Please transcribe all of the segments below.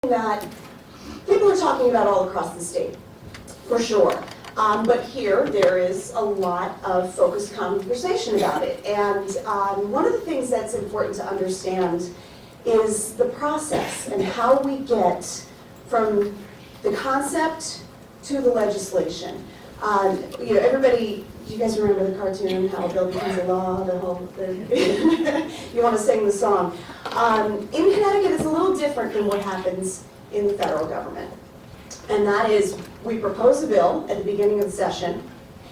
that people are talking about all across the state, for sure. But here, there is a lot of focused conversation about it. And one of the things that's important to understand is the process and how we get from the concept to the legislation. You know, everybody, do you guys remember the cartoon, How a Bill Becomes a Law, you want to sing the song. In Connecticut, it's a little different than what happens in the federal government. And that is, we propose a bill at the beginning of the session,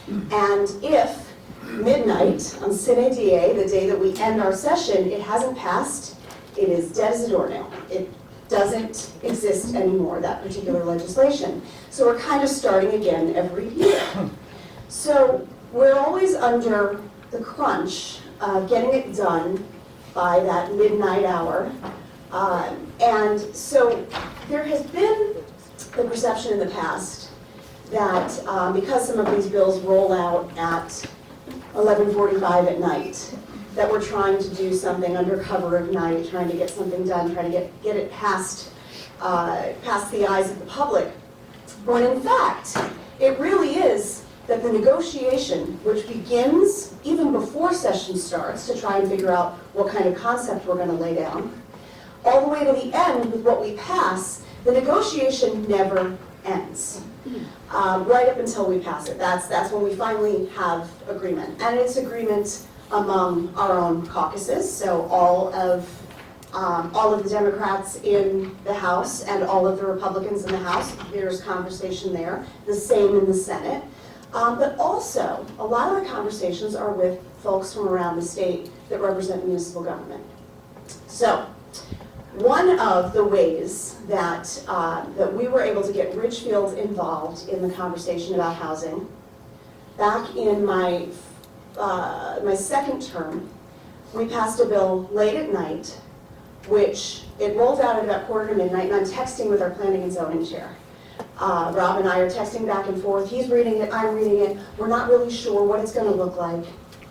and if midnight on Sine Die, the day that we end our session, it hasn't passed, it is dead as a doornail. It doesn't exist anymore, that particular legislation. So we're kind of starting again every year. So we're always under the crunch of getting it done by that midnight hour. And so there has been the perception in the past that because some of these bills roll out at 11:45 at night, that we're trying to do something under cover of night, trying to get something done, trying to get it past the eyes of the public. When in fact, it really is that the negotiation, which begins even before session starts to try and figure out what kind of concept we're going to lay down, all the way to the end with what we pass, the negotiation never ends. Right up until we pass it. That's when we finally have agreement. And it's agreement among our own caucuses, so all of the Democrats in the House and all of the Republicans in the House, there's conversation there, the same in the Senate. But also, a lot of the conversations are with folks from around the state that represent municipal government. So, one of the ways that, that we were able to get Ridgefield involved in the conversation about housing, back in my second term, we passed a bill late at night, which it rolled out at about 11:45, and I'm texting with our planning and zoning chair. Rob and I are texting back and forth. He's reading it, I'm reading it. We're not really sure what it's going to look like.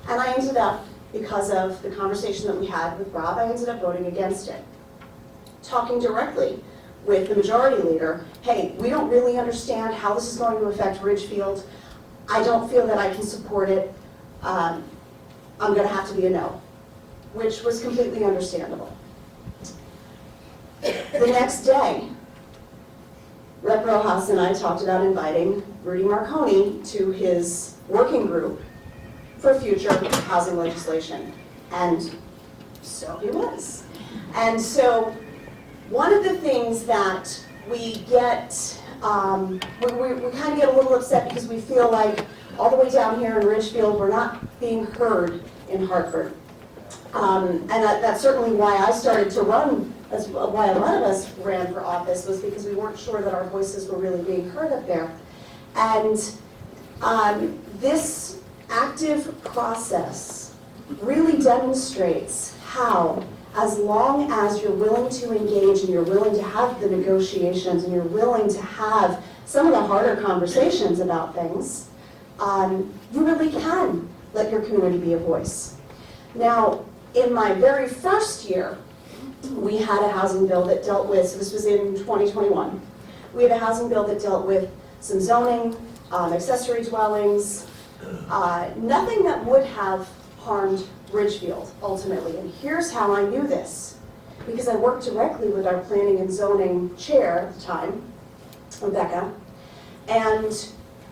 And I ended up, because of the conversation that we had with Rob, I ended up voting against it. Talking directly with the majority leader, hey, we don't really understand how this is going to affect Ridgefield. I don't feel that I can support it. I'm going to have to be a no, which was completely understandable. The next day, Rep. Rojas and I talked about inviting Rudy Marconi to his working group for future housing legislation. And so he was. And so one of the things that we get, we kind of get a little upset because we feel like all the way down here in Ridgefield, we're not being heard in Hartford. And that's certainly why I started to run, that's why a lot of us ran for office, was because we weren't sure that our voices were really being heard up there. And this active process really demonstrates how, as long as you're willing to engage and you're willing to have the negotiations and you're willing to have some of the harder conversations about things, you really can let your community be a voice. Now, in my very first year, we had a housing bill that dealt with, so this was in 2021, we had a housing bill that dealt with some zoning, accessory dwellings, nothing that would have harmed Ridgefield, ultimately. And here's how I knew this. Because I worked directly with our planning and zoning chair at the time, Rebecca, and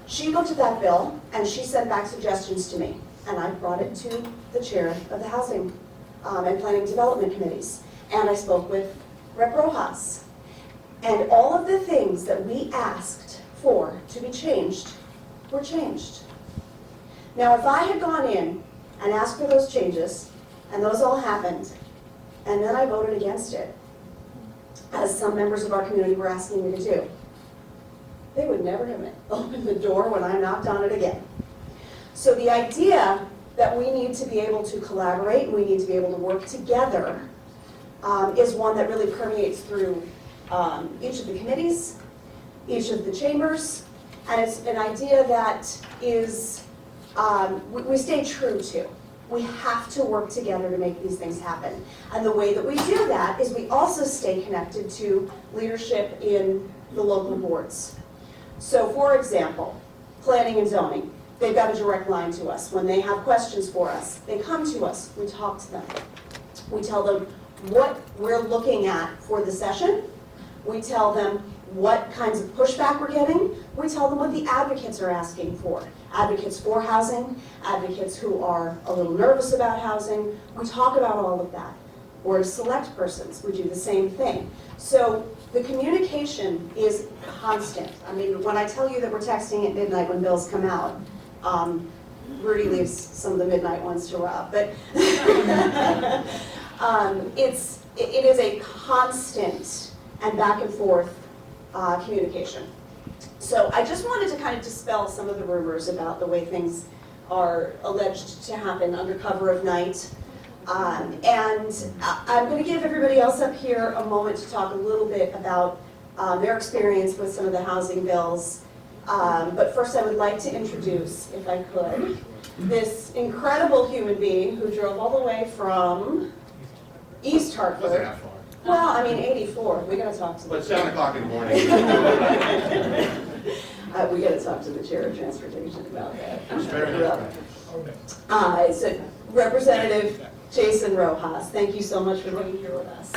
she looked at that bill and she sent back suggestions to me. And I brought it to the chair of the Housing and Planning Development Committees. And I spoke with Rep. Rojas. And all of the things that we asked for to be changed were changed. Now, if I had gone in and asked for those changes, and those all happened, and then I voted against it, as some members of our community were asking me to do, they would never have opened the door when I knocked on it again. So the idea that we need to be able to collaborate, and we need to be able to work together, is one that really permeates through each of the committees, each of the chambers, and it's an idea that is we stay true to. We have to work together to make these things happen. And the way that we do that is we also stay connected to leadership in the local boards. So for example, planning and zoning, they've got a direct line to us. When they have questions for us, they come to us, we talk to them. We tell them what we're looking at for the session. We tell them what kinds of pushback we're getting. We tell them what the advocates are asking for. Advocates for housing, advocates who are a little nervous about housing. We talk about all of that. Board of Select persons, we do the same thing. So the communication is constant. I mean, when I tell you that we're texting at midnight when bills come out, Rudy leaves some of the midnight ones to Rob, but it is a constant and back and forth communication. So I just wanted to kind of dispel some of the rumors about the way things are alleged to happen under cover of night. And I'm going to give everybody else up here a moment to talk a little bit about their experience with some of the housing bills. But first I would like to introduce, if I could, this incredible human being who drove all the way from East Hartford. Well, I mean, 84, we gotta talk to But 7 o'clock in the morning. we gotta talk to the chair of transportation about that. So Representative Jason Rojas, thank you so much for being here with us.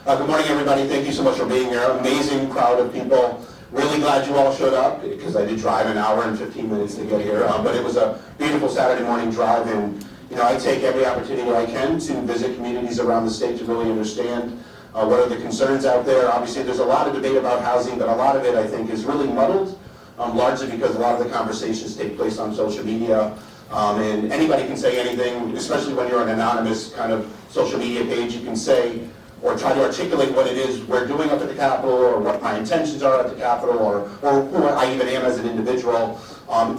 Good morning, everybody. Thank you so much for being here. Amazing crowd of people. Really glad you all showed up, because I did drive an hour and 15 minutes to get here. But it was a beautiful Saturday morning drive, and I take every opportunity I can to visit communities around the state to really understand what are the concerns out there. Obviously, there's a lot of debate about housing, but a lot of it, I think, is really muddled, largely because a lot of the conversations take place on social media. And anybody can say anything, especially when you're an anonymous kind of social media page. You can say or try to articulate what it is we're doing up at the Capitol, or what my intentions are at the Capitol, or who I even am as an individual. And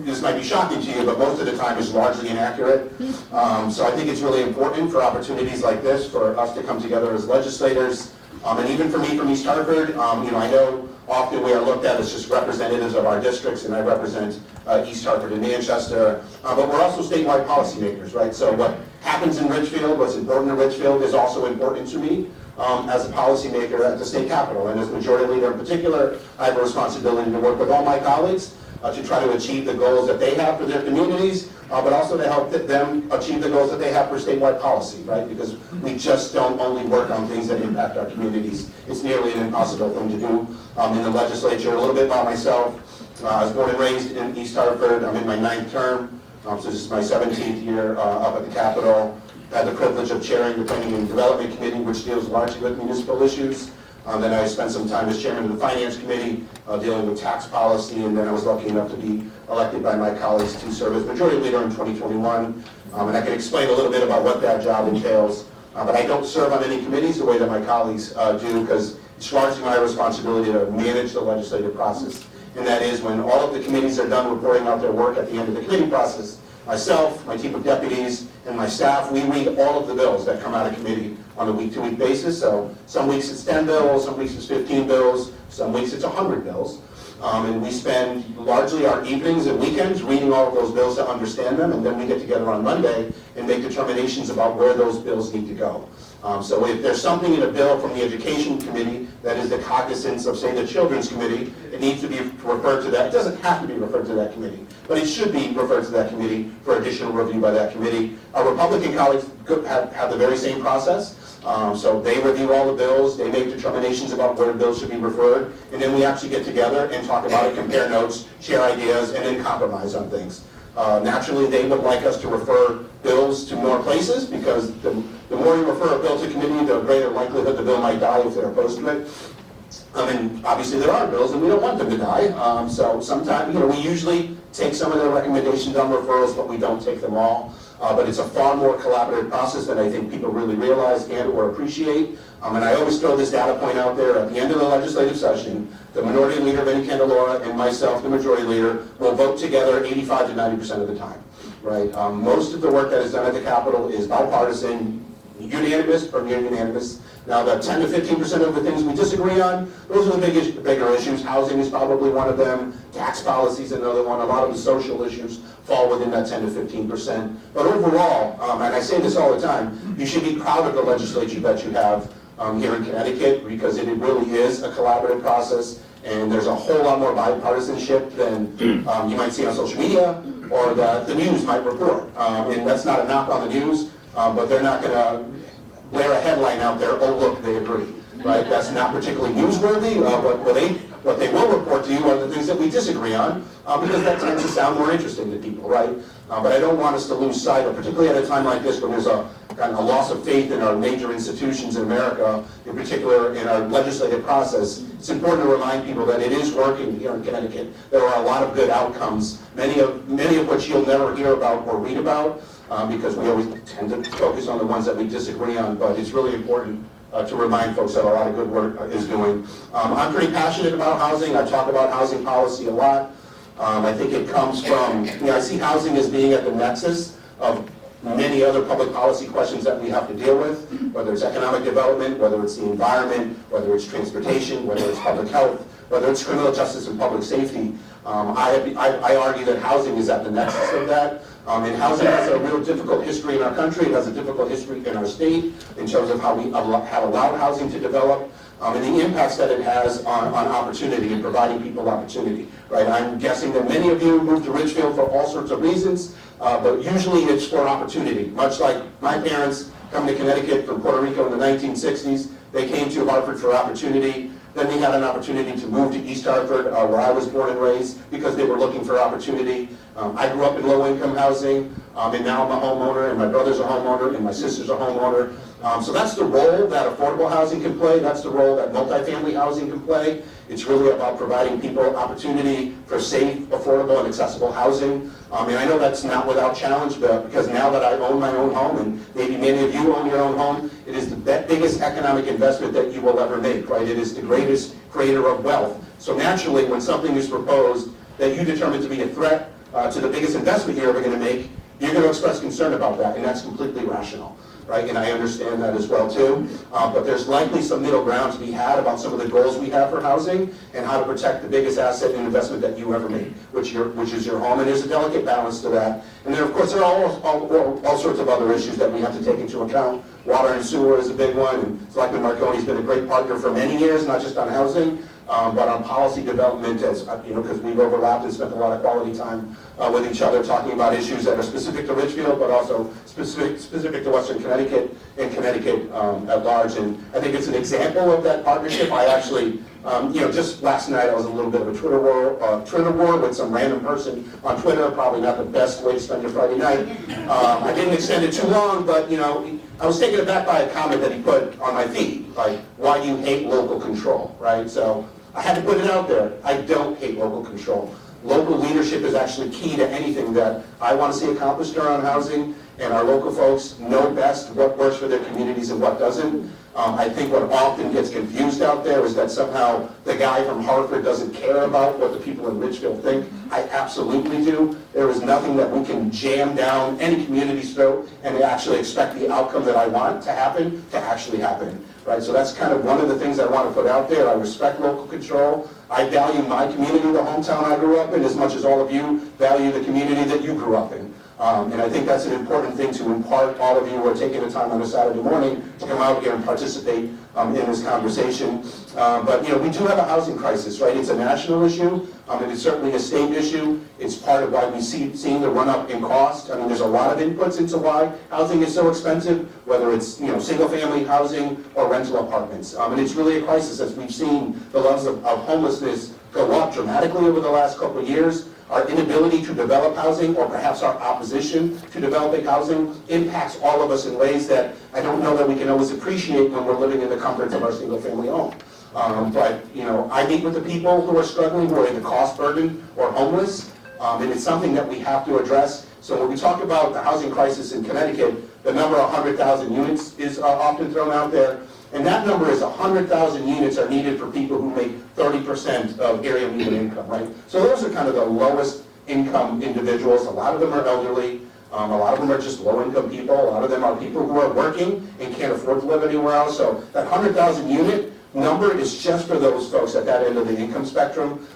this might be shocking to you, but most of the time is largely inaccurate. So I think it's really important for opportunities like this for us to come together as legislators. And even for me from East Hartford, I know often we are looked at as just representatives of our districts, and I represent East Hartford and Manchester, but we're also statewide policymakers, right? So what happens in Ridgefield, what's important in Ridgefield, is also important to me as a policymaker at the state capitol. And as Majority Leader in particular, I have a responsibility to work with all my colleagues to try to achieve the goals that they have for their communities, but also to help them achieve the goals that they have for statewide policy, right? Because we just don't only work on things that impact our communities. It's nearly an impossible thing to do in the legislature. A little bit about myself. I was born and raised in East Hartford. I'm in my 9th term, so this is my 17th year up at the Capitol. I had the privilege of chairing the Planning and Development Committee, which deals largely with municipal issues. Then I spent some time as chairman of the Finance Committee, dealing with tax policy, and then I was lucky enough to be elected by my colleagues to serve as Majority Leader in 2021. And I can explain a little bit about what that job entails. But I don't serve on any committees the way that my colleagues do, because it's largely my responsibility to manage the legislative process. And that is, when all of the committees are done reporting out their work at the end of the committee process, myself, my team of deputies, and my staff, we read all of the bills that come out of committee on a week-to-week basis. So some weeks it's 10 bills, some weeks it's 15 bills, some weeks it's 100 bills. And we spend largely our evenings and weekends reading all of those bills to understand them, and then we get together on Monday and make determinations about where those bills need to go. So if there's something in a bill from the Education Committee that is the cognizance of, say, the Children's Committee, it needs to be referred to that. It doesn't have to be referred to that committee, but it should be referred to that committee for additional review by that committee. Our Republican colleagues have the very same process. So they review all the bills, they make determinations about where bills should be referred, and then we actually get together and talk about it, compare notes, share ideas, and then compromise on things. Naturally, they would like us to refer bills to more places, because the more you refer a bill to committee, the greater likelihood the bill might die if they're opposed to it. And obviously there are bills and we don't want them to die. So sometimes, we usually take some of their recommendations on referrals, but we don't take them all. But it's a far more collaborative process than I think people really realize and or appreciate. And I always throw this data point out there. At the end of the legislative session, the Minority Leader, Vinnie Candelora, and myself, the Majority Leader, will vote together 85 to 90% of the time. Right? Most of the work that is done at the Capitol is bipartisan, unanimous or near unanimous. Now, the 10 to 15% of the things we disagree on, those are the bigger issues. Housing is probably one of them. Tax policy is another one. A lot of the social issues fall within that 10 to 15%. But overall, and I say this all the time, you should be proud of the legislature that you have here in Connecticut, because it really is a collaborative process, and there's a whole lot more bipartisanship than you might see on social media or that the news might report. And that's not a knock on the news, but they're not going to blare a headline out there, oh look, they agree, right? That's not particularly newsworthy. What they will report to you are the things that we disagree on, because that tends to sound more interesting to people, right? But I don't want us to lose sight of, particularly at a time like this when there's a kind of a loss of faith in our major institutions in America, in particular in our legislative process. It's important to remind people that it is working here in Connecticut. There are a lot of good outcomes, many of which you'll never hear about or read about, because we always tend to focus on the ones that we disagree on, but it's really important to remind folks that a lot of good work is doing. I'm pretty passionate about housing. I talk about housing policy a lot. I think it comes from, I see housing as being at the nexus of many other public policy questions that we have to deal with, whether it's economic development, whether it's the environment, whether it's transportation, whether it's public health, whether it's criminal justice and public safety. I argue that housing is at the nexus of that. And housing has a real difficult history in our country. It has a difficult history in our state in terms of how we have allowed housing to develop, and the impacts that it has on opportunity and providing people opportunity. Right? I'm guessing that many of you moved to Ridgefield for all sorts of reasons, but usually it's for opportunity. Much like my parents coming to Connecticut from Puerto Rico in the 1960s, they came to Hartford for opportunity. Then they had an opportunity to move to East Hartford, where I was born and raised, because they were looking for opportunity. I grew up in low-income housing, and now I'm a homeowner, and my brother's a homeowner, and my sister's a homeowner. So that's the role that affordable housing can play. That's the role that multifamily housing can play. It's really about providing people opportunity for safe, affordable, and accessible housing. And I know that's not without challenge, but because now that I own my own home, and maybe many of you own your own home, it is the biggest economic investment that you will ever make, right? It is the greatest creator of wealth. So naturally, when something is proposed that you determine to be a threat to the biggest investment you're ever going to make, you're going to express concern about that, and that's completely rational. Right, and I understand that as well too, but there's likely some middle ground to be had about some of the goals we have for housing and how to protect the biggest asset and investment that you ever make, which is your home, and there's a delicate balance to that. And then of course there are all sorts of other issues that we have to take into account. Water and sewer is a big one, and Selectman Marconi's been a great partner for many years, not just on housing, but on policy development, as because we've overlapped and spent a lot of quality time with each other talking about issues that are specific to Ridgefield, but also specific to Western Connecticut and Connecticut at large. And I think it's an example of that partnership. I actually, just last night I was in a little bit of a Twitter war with some random person on Twitter. Probably not the best way to spend your Friday night. I didn't extend it too long, but I was taken aback by a comment that he put on my feed, like, why do you hate local control, right? So I had to put it out there. I don't hate local control. Local leadership is actually key to anything that I want to see accomplished around housing, and our local folks know best what works for their communities and what doesn't. I think what often gets confused out there is that somehow the guy from Hartford doesn't care about what the people in Ridgefield think. I absolutely do. There is nothing that we can jam down any community's throat and actually expect the outcome that I want to happen to actually happen. Right? So that's kind of one of the things I want to put out there. I respect local control. I value my community, the hometown I grew up in, as much as all of you value the community that you grew up in. And I think that's an important thing to impart all of you who are taking the time on a Saturday morning to come out here and participate in this conversation. But we do have a housing crisis, right? It's a national issue, and it's certainly a state issue. It's part of why we've seen the run-up in cost. I mean, there's a lot of inputs into why housing is so expensive, whether it's single-family housing or rental apartments. And it's really a crisis, as we've seen the levels of homelessness go up dramatically over the last couple of years. Our inability to develop housing, or perhaps our opposition to developing housing, impacts all of us in ways that I don't know that we can always appreciate when we're living in the comforts of our single-family home. But I meet with the people who are struggling, who are in the cost burden or homeless, and it's something that we have to address. So when we talk about the housing crisis in Connecticut, the number 100,000 units is often thrown out there. And that number is 100,000 units are needed for people who make 30% of area median income, right? So those are kind of the lowest income individuals. A lot of them are elderly. A lot of them are just low-income people. A lot of them are people who are working and can't afford to live anywhere else. So that 100,000 unit number is just for those folks at that end of the income spectrum.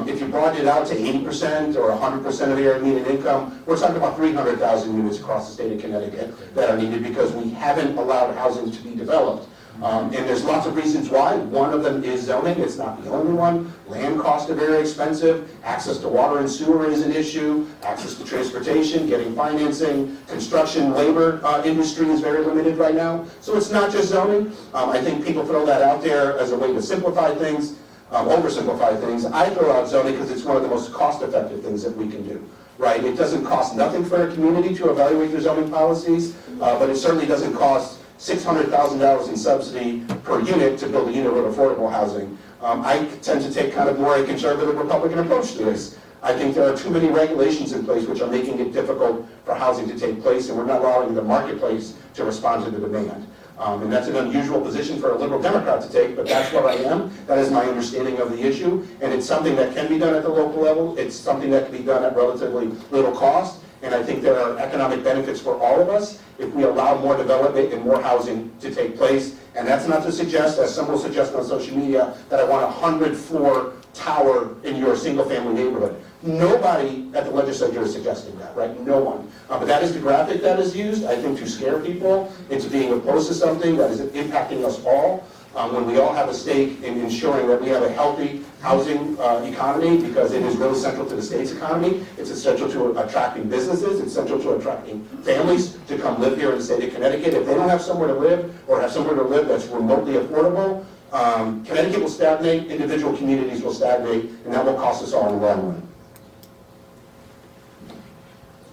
If you broaden it out to 80% or 100% of the area median income, we're talking about 300,000 units across the state of Connecticut that are needed because we haven't allowed housing to be developed. And there's lots of reasons why. One of them is zoning. It's not the only one. Land costs are very expensive. Access to water and sewer is an issue. Access to transportation, getting financing, construction, labor industry is very limited right now. So it's not just zoning. I think people throw that out there as a way to simplify things, oversimplify things. I throw out zoning because it's one of the most cost-effective things that we can do. Right? It doesn't cost nothing for a community to evaluate their zoning policies, but it certainly doesn't cost $600,000 in subsidy per unit to build a unit of affordable housing. I tend to take kind of more a conservative Republican approach to this. I think there are too many regulations in place which are making it difficult for housing to take place, and we're not allowing the marketplace to respond to the demand. And that's an unusual position for a liberal Democrat to take, but that's what I am. That is my understanding of the issue, and it's something that can be done at the local level. It's something that can be done at relatively little cost, and I think there are economic benefits for all of us if we allow more development and more housing to take place. And that's not to suggest, as some will suggest on social media, that I want a 100-floor tower in your single-family neighborhood. Nobody at the legislature is suggesting that, right? No one. But that is the graphic that is used, I think, to scare people into being opposed to something that is impacting us all. When we all have a stake in ensuring that we have a healthy housing economy, because it is really central to the state's economy. It's essential to attracting businesses. It's central to attracting families to come live here in the state of Connecticut. If they don't have somewhere to live or have somewhere to live that's remotely affordable, Connecticut will stagnate, individual communities will stagnate, and that will cost us all in the long run.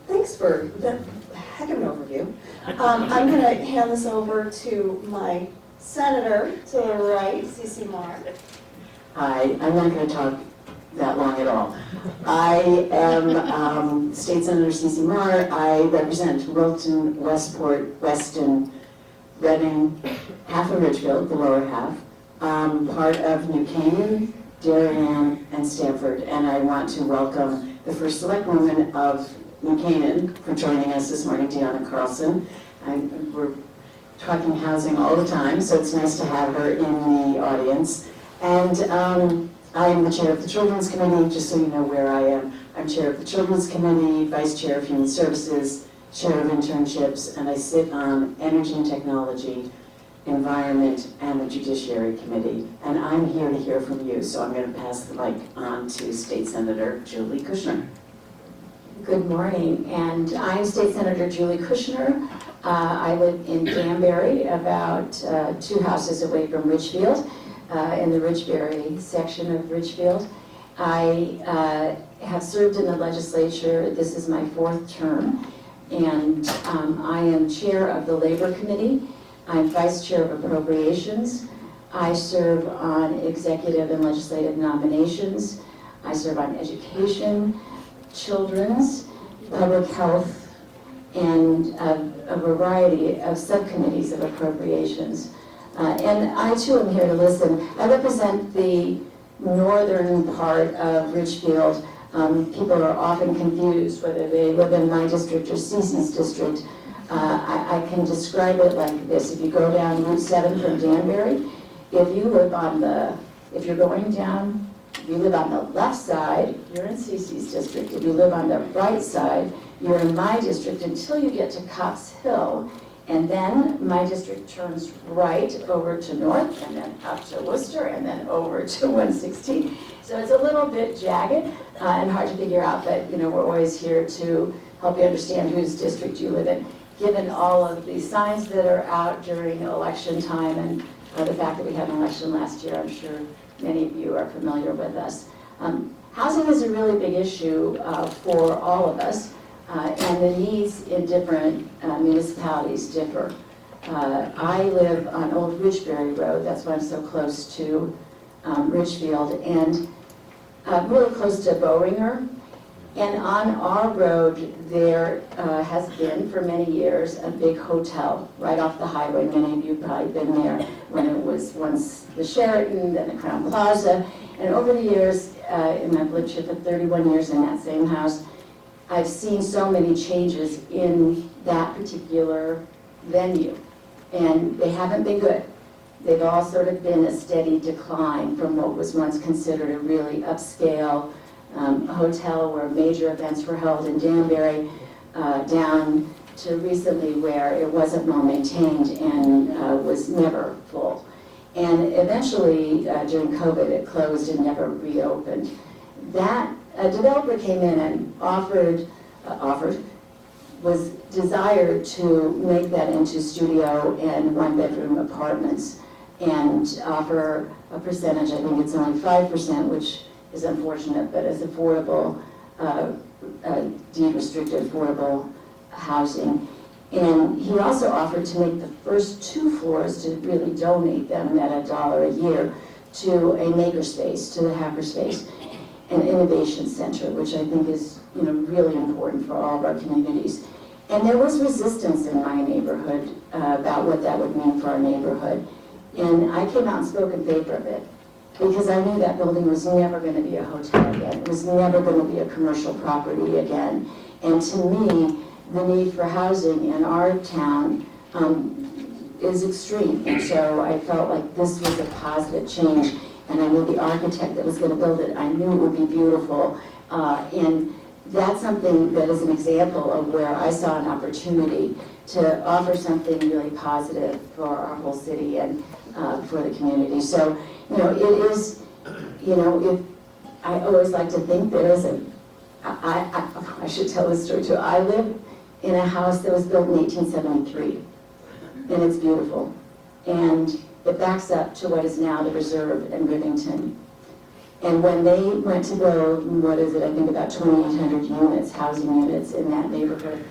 Thanks for that heck of an overview. I'm going to hand this over to my senator to the right, CC Marr. Hi, I'm not going to talk that long at all. I am State Senator CC Marr. I represent Wilton, Westport, Weston, Reading, half of Ridgefield, the lower half, part of New Canaan, Darien, and Stamford. And I want to welcome the first select woman of New Canaan for joining us this morning, Deanna Carlson. We're talking housing all the time, so it's nice to have her in the audience. And I am the chair of the Children's Committee, just so you know where I am. I'm chair of the Children's Committee, vice chair of Human Services, chair of internships, and I sit on Energy and Technology, Environment, and the Judiciary Committee. And I'm here to hear from you, so I'm going to pass the mic on to State Senator Julie Kushner. Good morning, and I'm State Senator Julie Kushner. I live in Danbury, about 2 houses away from Ridgefield, in the Ridgebury section of Ridgefield. I have served in the legislature. This is my 4th term, and I am chair of the Labor Committee. I'm vice chair of Appropriations. I serve on executive and legislative nominations. I serve on education, children's, public health, and a variety of subcommittees of appropriations. And I too am here to listen. I represent the northern part of Ridgefield. People are often confused whether they live in my district or Cece's district. I can describe it like this. If you go down Route 7 from Danbury, if you live on the, if you're going down, if you live on the left side, you're in Cece's district. If you live on the right side, you're in my district until you get to Cops Hill. And then my district turns right over to North, and then up to Worcester, and then over to 116. So it's a little bit jagged and hard to figure out, but you know, we're always here to help you understand whose district you live in. Given all of the signs that are out during election time and the fact that we had an election last year, I'm sure many of you are familiar with us. Housing is a really big issue for all of us, and the needs in different municipalities differ. I live on Old Ridgebury Road, that's why I'm so close to Ridgefield, and really close to Boehringer. And on our road, there has been for many years a big hotel right off the highway. Many of you have probably been there when it was once the Sheraton, then the Crown Plaza. And over the years, and I've lived here for 31 years in that same house, I've seen so many changes in that particular venue, and they haven't been good. They've all sort of been a steady decline from what was once considered a really upscale hotel where major events were held in Danbury, down to recently where it wasn't well maintained and was never full. And eventually, during COVID, it closed and never reopened. That a developer came in and was desired to make that into studio and one-bedroom apartments and offer a percentage, I think it's only 5%, which is unfortunate, but is affordable, deed-restricted affordable housing. And he also offered to make the first 2 floors, to really donate them at $1 a year to a makerspace, to the hackerspace, an innovation center, which I think is really important for all of our communities. And there was resistance in my neighborhood about what that would mean for our neighborhood. And I came out and spoke in favor of it because I knew that building was never going to be a hotel again. It was never going to be a commercial property again. And to me, the need for housing in our town is extreme. And so I felt like this was a positive change. And I knew the architect that was going to build it, I knew it would be beautiful. And that's something that is an example of where I saw an opportunity to offer something really positive for our whole city and for the community. So, it is, if I always like to think there is I should tell this story too. I live in a house that was built in 1873, and it's beautiful. And it backs up to what is now the Reserve in Rivington. And when they went to build, I think about 2,800 units, housing units in that neighborhood,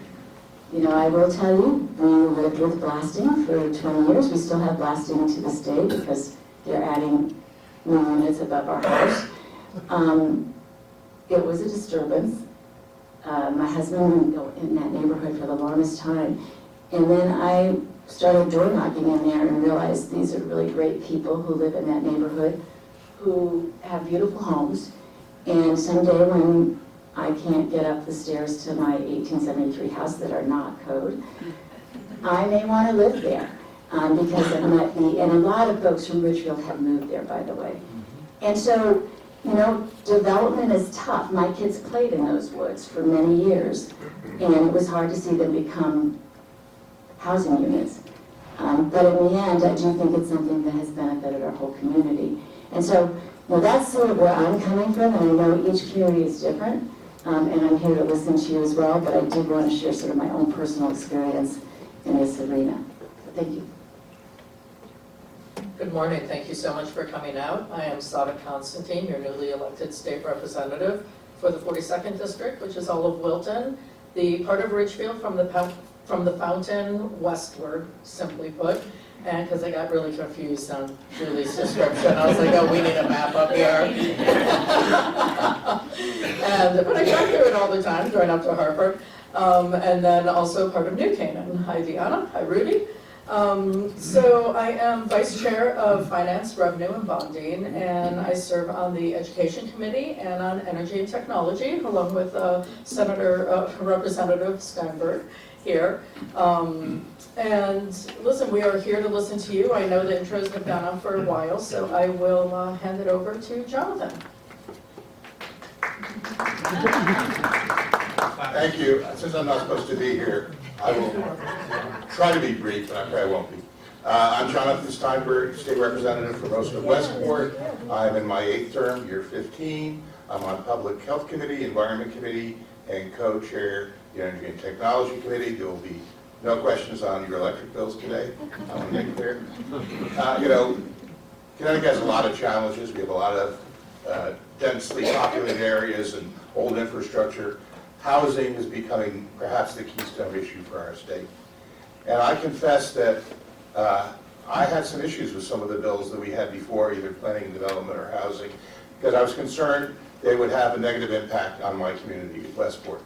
I will tell you, we lived with blasting for 20 years. We still have blasting to this day because they're adding new units above our house. It was a disturbance. My husband wouldn't go in that neighborhood for the longest time. And then I started door knocking in there and realized these are really great people who live in that neighborhood, who have beautiful homes. And someday when I can't get up the stairs to my 1873 house that are not code, I may want to live there because it might be, and a lot of folks from Ridgefield have moved there, by the way. And so, development is tough. My kids played in those woods for many years, and it was hard to see them become housing units. But in the end, I do think it's something that has benefited our whole community. And so, that's sort of where I'm coming from, and I know each community is different, and I'm here to listen to you as well, but I did want to share sort of my own personal experience in this arena. Thank you. Good morning. Thank you so much for coming out. I am Sada Constantine, your newly elected state representative for the 42nd District, which is all of Wilton, the part of Ridgefield from the fountain westward, simply put. And because I got really confused on Julie's description, I was like, oh, we need a map up here. But I drive through it all the time, going up to Harvard. And then also part of New Canaan. Hi, Deanna. Hi, Rudy. So I am Vice Chair of Finance, Revenue, and Bonding, and I serve on the Education Committee and on Energy and Technology, along with Representative Steinberg here. And listen, we are here to listen to you. I know the intros have gone on for a while, so I will hand it over to Jonathan. Thank you. Since I'm not supposed to be here, I will try to be brief, but I probably won't be. I'm Jonathan Steinberg, State Representative for most of Westport. I'm in my 8th term, year 15. I'm on Public Health Committee, Environment Committee, and co-chair the Energy and Technology Committee. There will be no questions on your electric bills today. I want to make it clear. Connecticut has a lot of challenges. We have a lot of densely populated areas and old infrastructure. Housing is becoming perhaps the keystone issue for our state. And I confess that I had some issues with some of the bills that we had before, either planning and development or housing, because I was concerned they would have a negative impact on my community, Westport.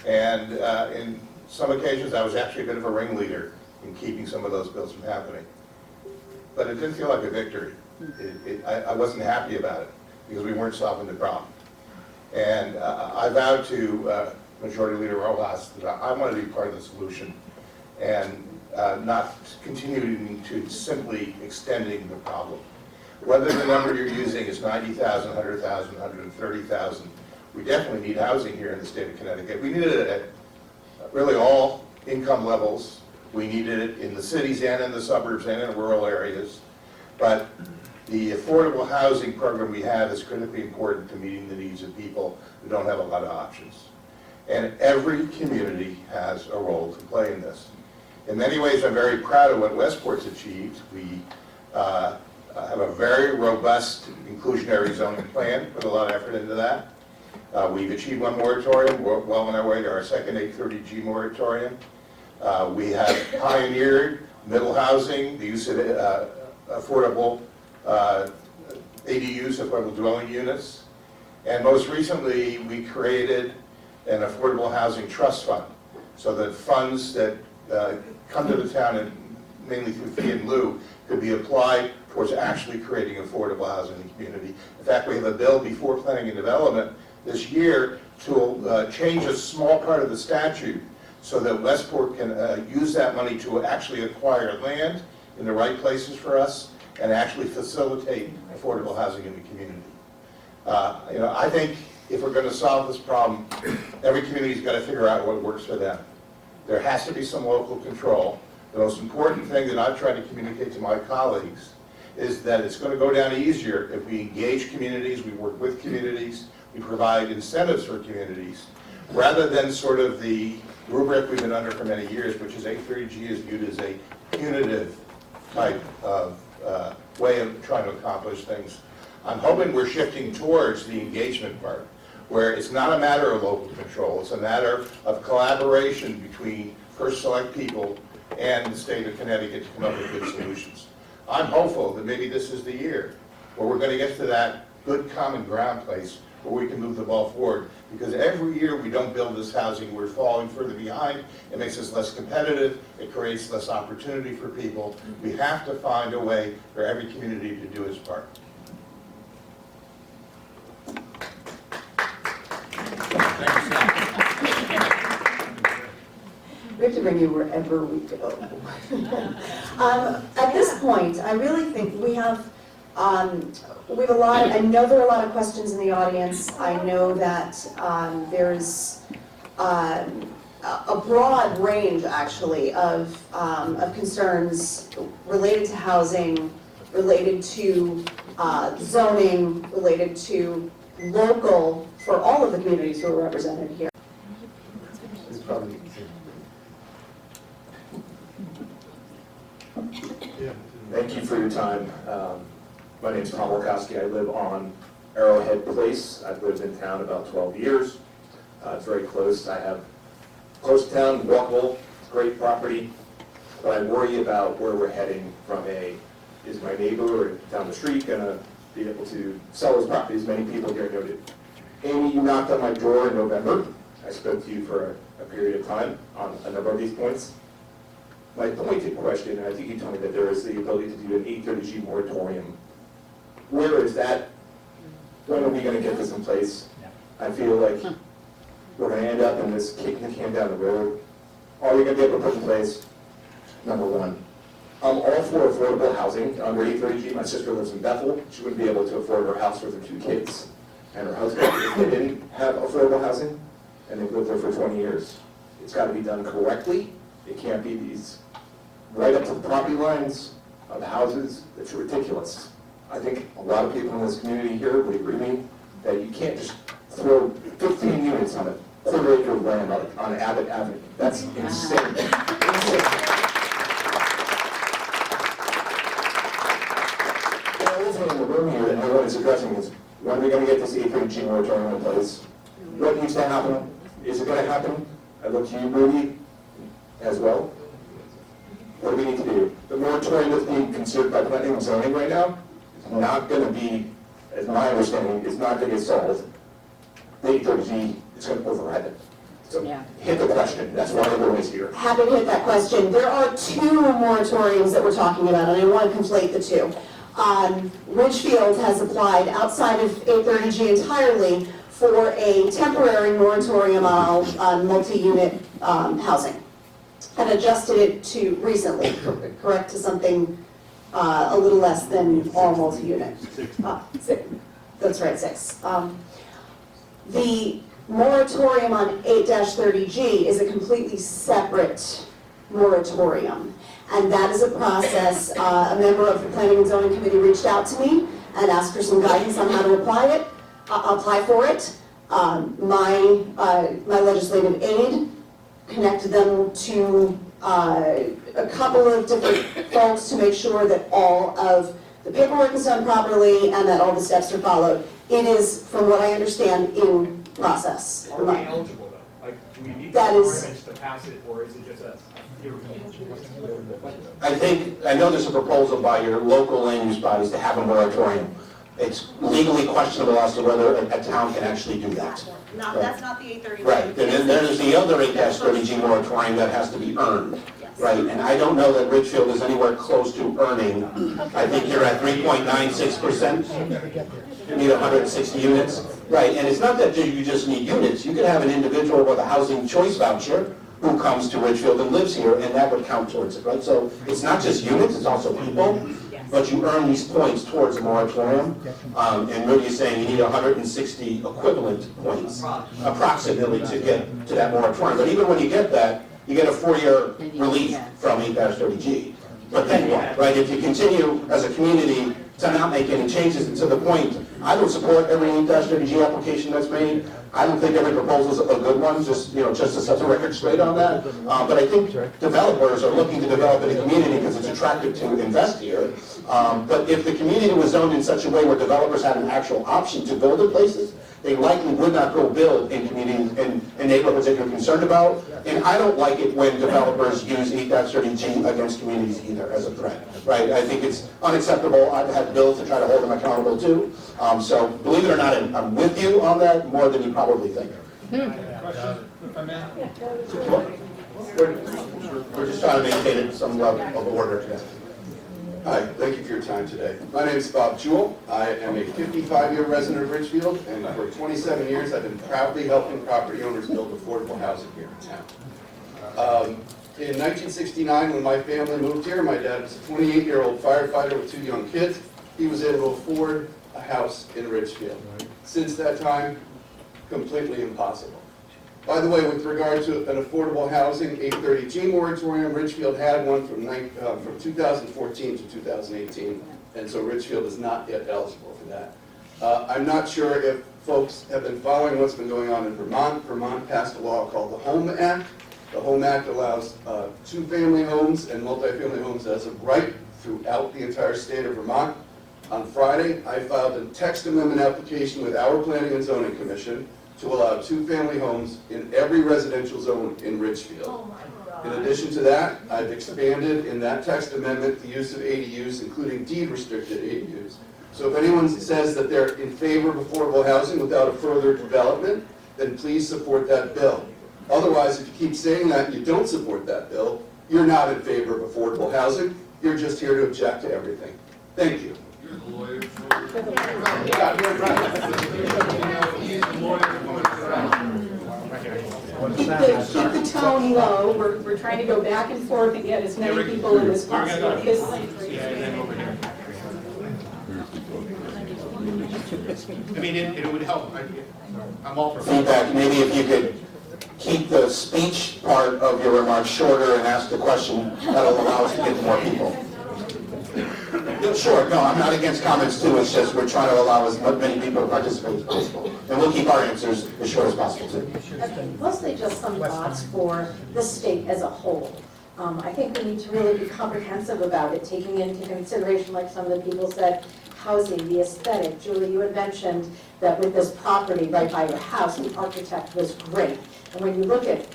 And in some occasions, I was actually a bit of a ringleader in keeping some of those bills from happening. But it didn't feel like a victory. I wasn't happy about it because we weren't solving the problem. And I vowed to Majority Leader Rojas that I want to be part of the solution and not continuing to simply extending the problem. Whether the number you're using is 90,000, 100,000, 130,000, we definitely need housing here in the state of Connecticut. We need it at really all income levels. We needed it in the cities and in the suburbs and in rural areas. But the affordable housing program we have is critically important to meeting the needs of people who don't have a lot of options. And every community has a role to play in this. In many ways, I'm very proud of what Westport's achieved. We have a very robust inclusionary zoning plan, put a lot of effort into that. We've achieved one moratorium, we're well on our way to our second 830G moratorium. We have pioneered middle housing, the use of affordable ADUs, affordable dwelling units. And most recently, we created an affordable housing trust fund, so that funds that come to the town, and mainly through fee and lieu, could be applied towards actually creating affordable housing in the community. In fact, we have a bill before planning and development this year to change a small part of the statute so that Westport can use that money to actually acquire land in the right places for us and actually facilitate affordable housing in the community. I think if we're going to solve this problem, every community's got to figure out what works for them. There has to be some local control. The most important thing that I've tried to communicate to my colleagues is that it's going to go down easier if we engage communities, we work with communities, we provide incentives for communities, rather than sort of the rubric we've been under for many years, which is 830G is viewed as a punitive type of way of trying to accomplish things. I'm hoping we're shifting towards the engagement part, where it's not a matter of local control, it's a matter of collaboration between First Select people and the state of Connecticut to come up with good solutions. I'm hopeful that maybe this is the year where we're going to get to that good common ground place where we can move the ball forward, because every year we don't build this housing, we're falling further behind. It makes us less competitive, it creates less opportunity for people. We have to find a way for every community to do its part. We have to bring you wherever we go. At this point, I really think we have a lot, I know there are a lot of questions in the audience. I know that there's a broad range, actually, of concerns related to housing, related to zoning, related to local, for all of the communities who are represented here. Thank you for your time. My name is Tom Wilkowski. I live on Arrowhead Place. I've lived in town about 12 years. It's very close. I have close to town, walkable, great property. But I worry about where we're heading from is my neighbor down the street going to be able to sell his property, as many people here noted. Amy, you knocked on my door in November. I spoke to you for a period of time on a number of these points. My pointed question, and I think you told me that there is the ability to do an 830G moratorium. Where is that? When are we going to get this in place? I feel like we're going to end up in this kicking the can down the road. Are we going to be able to put in place? Number one, I'm all for affordable housing under 830G. My sister lives in Bethel. She wouldn't be able to afford her house with her 2 kids and her husband if they didn't have affordable housing, and they've lived there for 20 years. It's got to be done correctly. It can't be these right up to the property lines of the houses. It's ridiculous. I think a lot of people in this community here would agree with me that you can't just throw 15 units on a quarter-acre of land on Abbott Avenue. That's insane. The elephant in the room here that no one is addressing is, when are we going to get this 830G moratorium in place? What needs to happen? Is it going to happen? I look to you, Rudy, as well. What do we need to do? The moratorium that's being considered by planning and zoning right now is not going to be, as my understanding, is not going to get solved. The 830G is going to override it. So hit the question. That's why everyone is here. Happy to hit that question. There are 2 moratoriums that we're talking about, and I want to conflate the 2. Ridgefield has applied outside of 830G entirely for a temporary moratorium on multi-unit housing, and adjusted it to recently, correct, to something a little less than all multi-unit. That's right, 6. The moratorium on 8-30G is a completely separate moratorium. And that is a process, a member of the Planning and Zoning Committee reached out to me and asked for some guidance on how to apply for it. My legislative aide connected them to a couple of different folks to make sure that all of the paperwork is done properly and that all the steps are followed. It is, from what I understand, in process. Are we eligible though? Like, do we need That is- requirements to pass it, or is it just a? I know there's a proposal by your local land use bodies to have a moratorium. It's legally questionable as to whether a town can actually do that. That's not the 830G. Right, and then there's the other 8-30G moratorium that has to be earned, right? And I don't know that Ridgefield is anywhere close to earning. I think you're at 3.96%. You need 160 units. Right, and it's not that you just need units. You could have an individual with a housing choice voucher who comes to Ridgefield and lives here, and that would count towards it, right? So it's not just units, it's also people, but you earn these points towards a moratorium. And Rudy is saying you need 160 equivalent points, approximately, to get to that moratorium. But even when you get that, you get a 4-year relief from 8-30G. But then what, right? If you continue as a community to not make any changes, and to the point, I don't support every 8-30G application that's made. I don't think every proposal is a good one, just to set the record straight on that. But I think developers are looking to develop in a community because it's attractive to invest here. But if the community was zoned in such a way where developers had an actual option to build in places, they likely would not go build in communities, in neighborhoods that you're concerned about. And I don't like it when developers use 8-30G against communities either as a threat, right? I think it's unacceptable. I've had bills to try to hold them accountable too. So believe it or not, I'm with you on that more than you probably think. Question, if I may? We're just trying to maintain some level of order today. Hi, thank you for your time today. My name is Bob Jewell. I am a 55-year resident of Ridgefield, and for 27 years I've been proudly helping property owners build affordable housing here in town. In 1969, when my family moved here, my dad was a 28-year-old firefighter with 2 young kids. He was able to afford a house in Ridgefield. Since that time, completely impossible. By the way, with regard to an affordable housing 830G moratorium, Ridgefield had one from 2014 to 2018, and so Ridgefield is not yet eligible for that. I'm not sure if folks have been following what's been going on in Vermont. Vermont passed a law called the Home Act. The Home Act allows 2-family homes and multifamily homes as of right throughout the entire state of Vermont. On Friday, I filed a text amendment application with our Planning and Zoning Commission to allow 2-family homes in every residential zone in Ridgefield. In addition to that, I've expanded in that text amendment the use of ADUs, including deed-restricted ADUs. So if anyone says that they're in favor of affordable housing without a further development, then please support that bill. Otherwise, if you keep saying that and you don't support that bill, you're not in favor of affordable housing. You're just here to object to everything. Thank you. Keep the tone low. We're trying to go back and forth and get as many people in as possible. I mean, it would help. I'm all for Feedback, maybe if you could keep the speech part of your remarks shorter and ask the question, that'll allow us to get to more people. Yeah, sure, no, I'm not against comments too, it's just we're trying to allow as many people to participate as possible. And we'll keep our answers as short as possible too. Mostly just some thoughts for the state as a whole. I think we need to really be comprehensive about it, taking into consideration, like some of the people said, housing, the aesthetic. Julie, you had mentioned that with this property right by your house, the architect was great. And when you look at,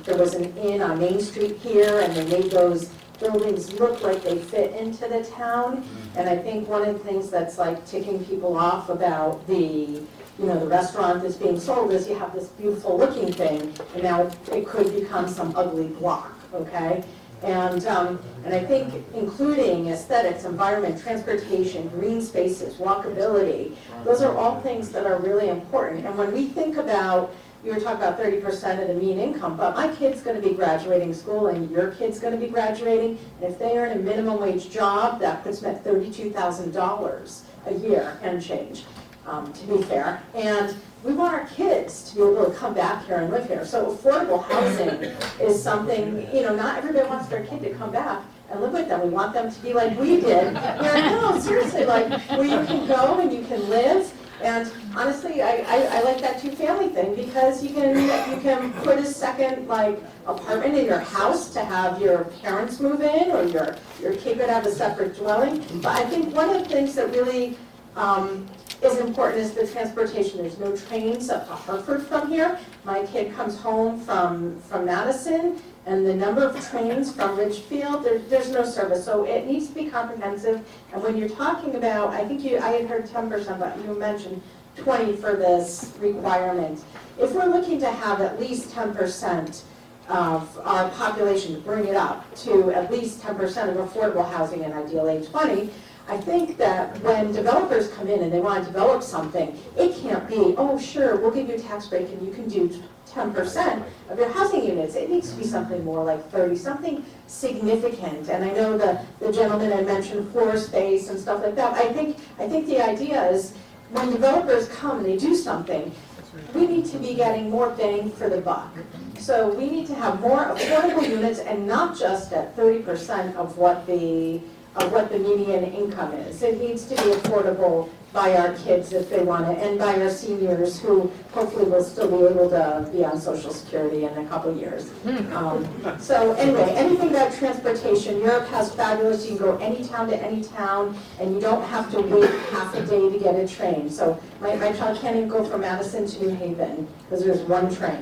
there was an inn on Main Street here, and they made those buildings look like they fit into the town. And I think one of the things that's like ticking people off about the restaurant that's being sold is you have this beautiful looking thing, and now it could become some ugly block, okay? And I think including aesthetics, environment, transportation, green spaces, walkability, those are all things that are really important. And when we think about, you were talking about 30% of the mean income, but my kid's gonna be graduating school and your kid's gonna be graduating, and if they earn a minimum wage job, that puts them at $32,000 a year and change, to be fair. And we want our kids to be able to come back here and live here. So affordable housing is something, not everybody wants their kid to come back and live with them. We want them to be like we did. No, seriously, like where you can go and you can live. And honestly, I like that two-family thing because you can put a second apartment in your house to have your parents move in, or your kid could have a separate dwelling. But I think one of the things that really is important is the transportation. There's no trains up to Hartford from here. My kid comes home from Madison, and the number of trains from Ridgefield, there's no service. So it needs to be comprehensive. And when you're talking about, I had heard 10%, but you mentioned 20 for this requirement. If we're looking to have at least 10% of our population, to bring it up to at least 10% of affordable housing in ideal age 20, I think that when developers come in and they want to develop something, it can't be, oh, sure, we'll give you a tax break and you can do 10% of your housing units. It needs to be something more like 30, something significant. And I know the gentleman had mentioned floor space and stuff like that. I think the idea is when developers come and they do something, we need to be getting more bang for the buck. So we need to have more affordable units and not just at 30% of what the median income is. It needs to be affordable by our kids if they want it, and by our seniors who hopefully will still be able to be on Social Security in a couple years. So anyway, anything about transportation, Europe has fabulous, you can go any town to any town, and you don't have to wait half a day to get a train. So my child can't even go from Madison to New Haven, because there's one train.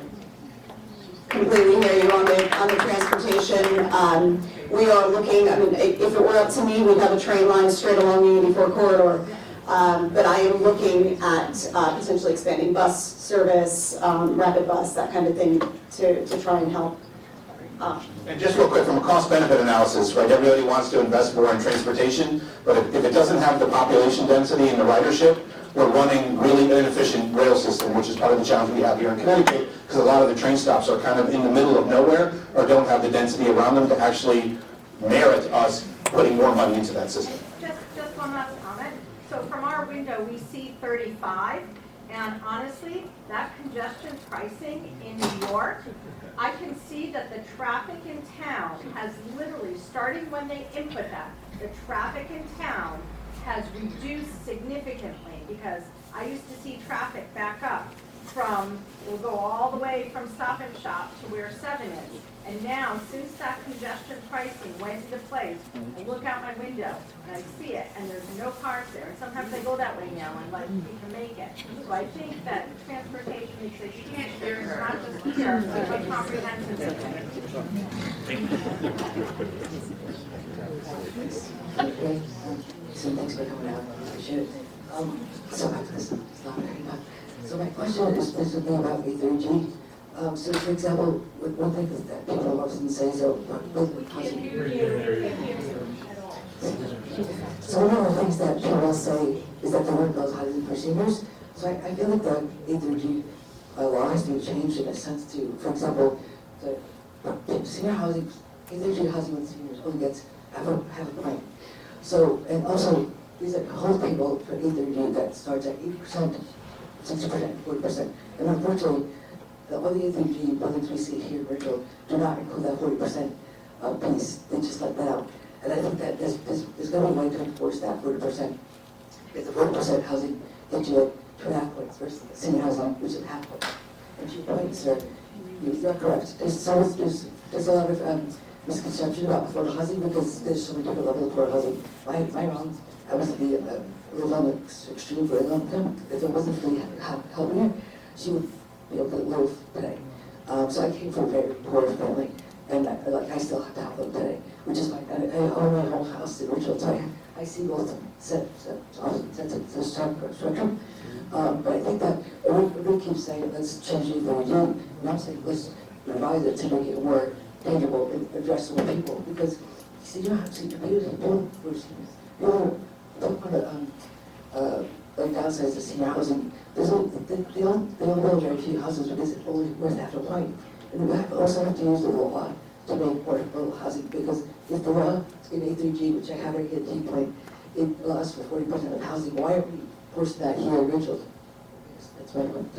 Completely hear you on the transportation. We are looking, if it were up to me, we'd have a train line straight along the 84 corridor. But I am looking at potentially expanding bus service, rapid bus, that kind of thing, to try and help. And just real quick, from a cost-benefit analysis, right, everybody wants to invest more in transportation, but if it doesn't have the population density and the ridership, we're running really inefficient rail system, which is part of the challenge we have here in Connecticut, because a lot of the train stops are kind of in the middle of nowhere, or don't have the density around them to actually merit us putting more money into that system. Just one last comment. So from our window, we see 35, and honestly, that congestion pricing in New York, I can see that the traffic in town has literally, starting when they input that, the traffic in town has reduced significantly, because I used to see traffic back up we'll go all the way from Stop and Shop to where 7 is. And now, since that congestion pricing went into place, I look out my window and I see it, and there's no cars there. And sometimes I go that way now and we can make it. So I think that transportation is a huge, there's not just here, but comprehensive. Okay, so thanks for coming out, I appreciate it. So my question is specifically about E3G. So for example, one thing that people often say is, so one of the things that people say is that the word goes housing for seniors. So I feel like the E3G law has to be changed in a sense to, for example, the senior housing, E3G housing with seniors only gets half a point. So, and also, these are whole people for E3G that starts at 8%, 60%, 40%. And unfortunately, all the E3G buildings we see here in Ridgefield do not include that 40% piece. They just let that out. And I think that there's going to be a way to enforce that 40%. Because the 40% housing gives you like 2.5 points versus senior housing, which is half point. And 2 points, sir, you're correct. There's a lot of misconception about affordable housing because there's so many different levels of affordable housing. My mom, I was at the extreme for a long time. If it wasn't for helping her, she would be able to live today. So I came from a very poor family, and I still have to help them today, which is fine. I own my whole house in Ridgefield, so I see both sides of the spectrum. But I think that everybody keeps saying, let's change it for you. And I'm saying, let's revise it to make it more tangible and addressable people, because senior housing communities don't for seniors. You don't want to like downsize the senior housing. They don't build very few houses because it's only worth half a point. And we also have to use the law to make more affordable housing, because if the law, in A3G, which I have right here, G point, it allows for 40% of housing, why are we forcing that here in Ridgefield? That's my point.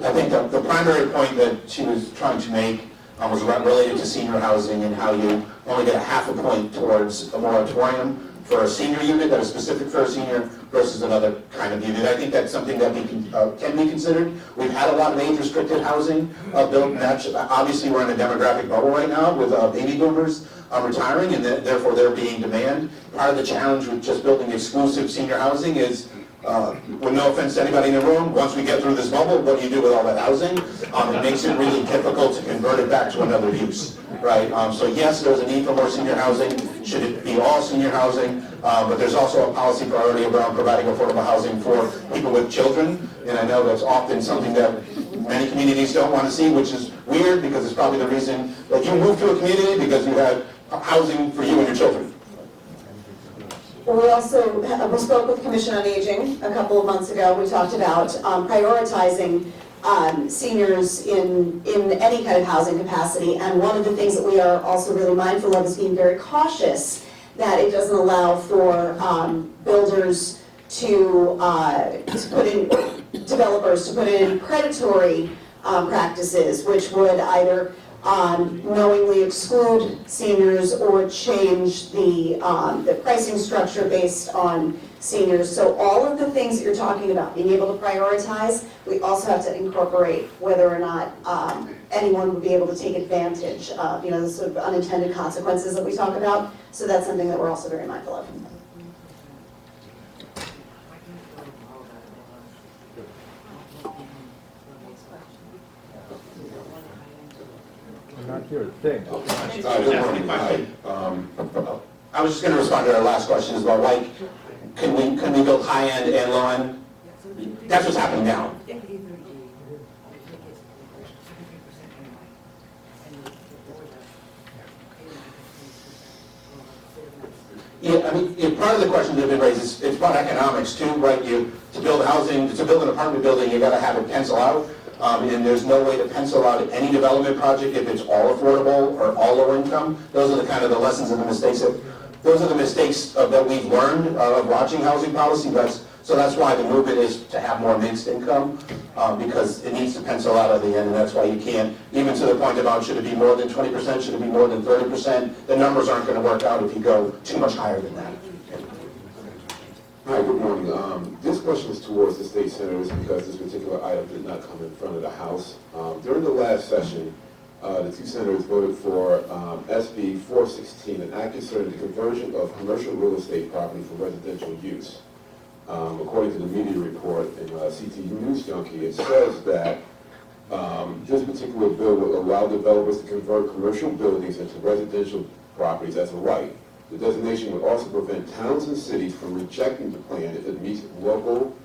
I think the primary point that she was trying to make was related to senior housing and how you only get a half a point towards a moratorium for a senior unit that is specific for a senior versus another kind of unit. I think that's something that can be considered. We've had a lot of age-restricted housing built, and that's, obviously we're in a demographic bubble right now with baby boomers retiring, and therefore there being demand. Part of the challenge with just building exclusive senior housing is, with no offense to anybody in the room, once we get through this bubble, what do you do with all that housing? It makes it really difficult to convert it back to another use, right? So yes, there's a need for more senior housing. Should it be all senior housing? But there's also a policy priority around providing affordable housing for people with children. And I know that's often something that many communities don't want to see, which is weird, because it's probably the reason that you moved to a community, because you had housing for you and your children. We also, we spoke with the Commission on Aging a couple of months ago. We talked about prioritizing seniors in any kind of housing capacity. And one of the things that we are also really mindful of is being very cautious that it doesn't allow for builders to put in, developers to put in predatory practices, which would either knowingly exclude seniors or change the pricing structure based on seniors. So all of the things that you're talking about, being able to prioritize, we also have to incorporate whether or not anyone would be able to take advantage of, the sort of unintended consequences that we talk about. So that's something that we're also very mindful of. Not here, thing. Good morning. Hi. I was just going to respond to our last question about why can we build high-end and low-end? That's what's happening now. Yeah, I mean, part of the questions that have been raised is it's about economics too, right? To build housing, to build an apartment building, you got to have it pencil out. And there's no way to pencil out any development project if it's all affordable or all low income. Those are the kind of the lessons and the mistakes that we've learned of watching housing policy. So that's why the movement is to have more mixed income, because it needs to pencil out at the end, and that's why you can't, even to the point about should it be more than 20%, should it be more than 30%, the numbers aren't going to work out if you go too much higher than that. Hi, good morning. This question is towards the state senators because this particular item did not come in front of the House. During the last session, the two senators voted for SB 416, an act concerning the conversion of commercial real estate property for residential use. According to the media report in CTU News Junkie, it says that this particular bill will allow developers to convert commercial buildings into residential properties as a right. The designation would also prevent towns and cities from rejecting the plan if it meets local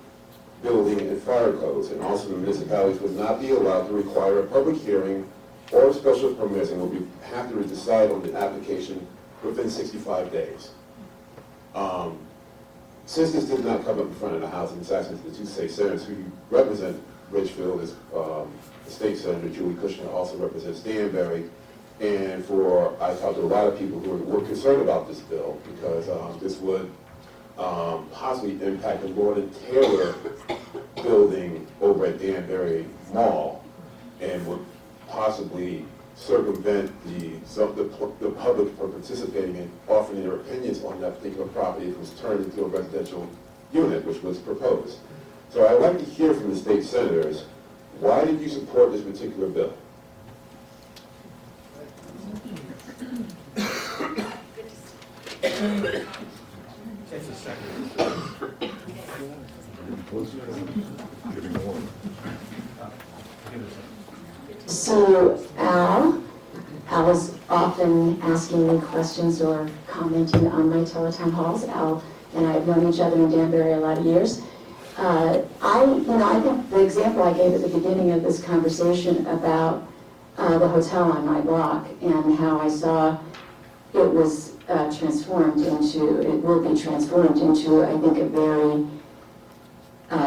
building and fire codes, and also the municipalities would not be allowed to require a public hearing or special permits, and will have to decide on the application within 65 days. Since this did not come up in front of the House, and it's asking the two state senators who represent Ridgefield, as the state senator Julie Kushner also represents Danbury, and I talked to a lot of people who were concerned about this bill because this would possibly impact the Lord and Taylor building over at Danbury Mall, and would possibly circumvent the public from participating in offering their opinions on that particular property if it was turned into a residential unit, which was proposed. So I'd like to hear from the state senators, why did you support this particular bill? It's a second. So Al is often asking me questions or commenting on my teletown halls. Al and I have known each other in Danbury a lot of years. I think the example I gave at the beginning of this conversation about the hotel on my block and how I saw it was transformed into, it will be transformed into, I think, a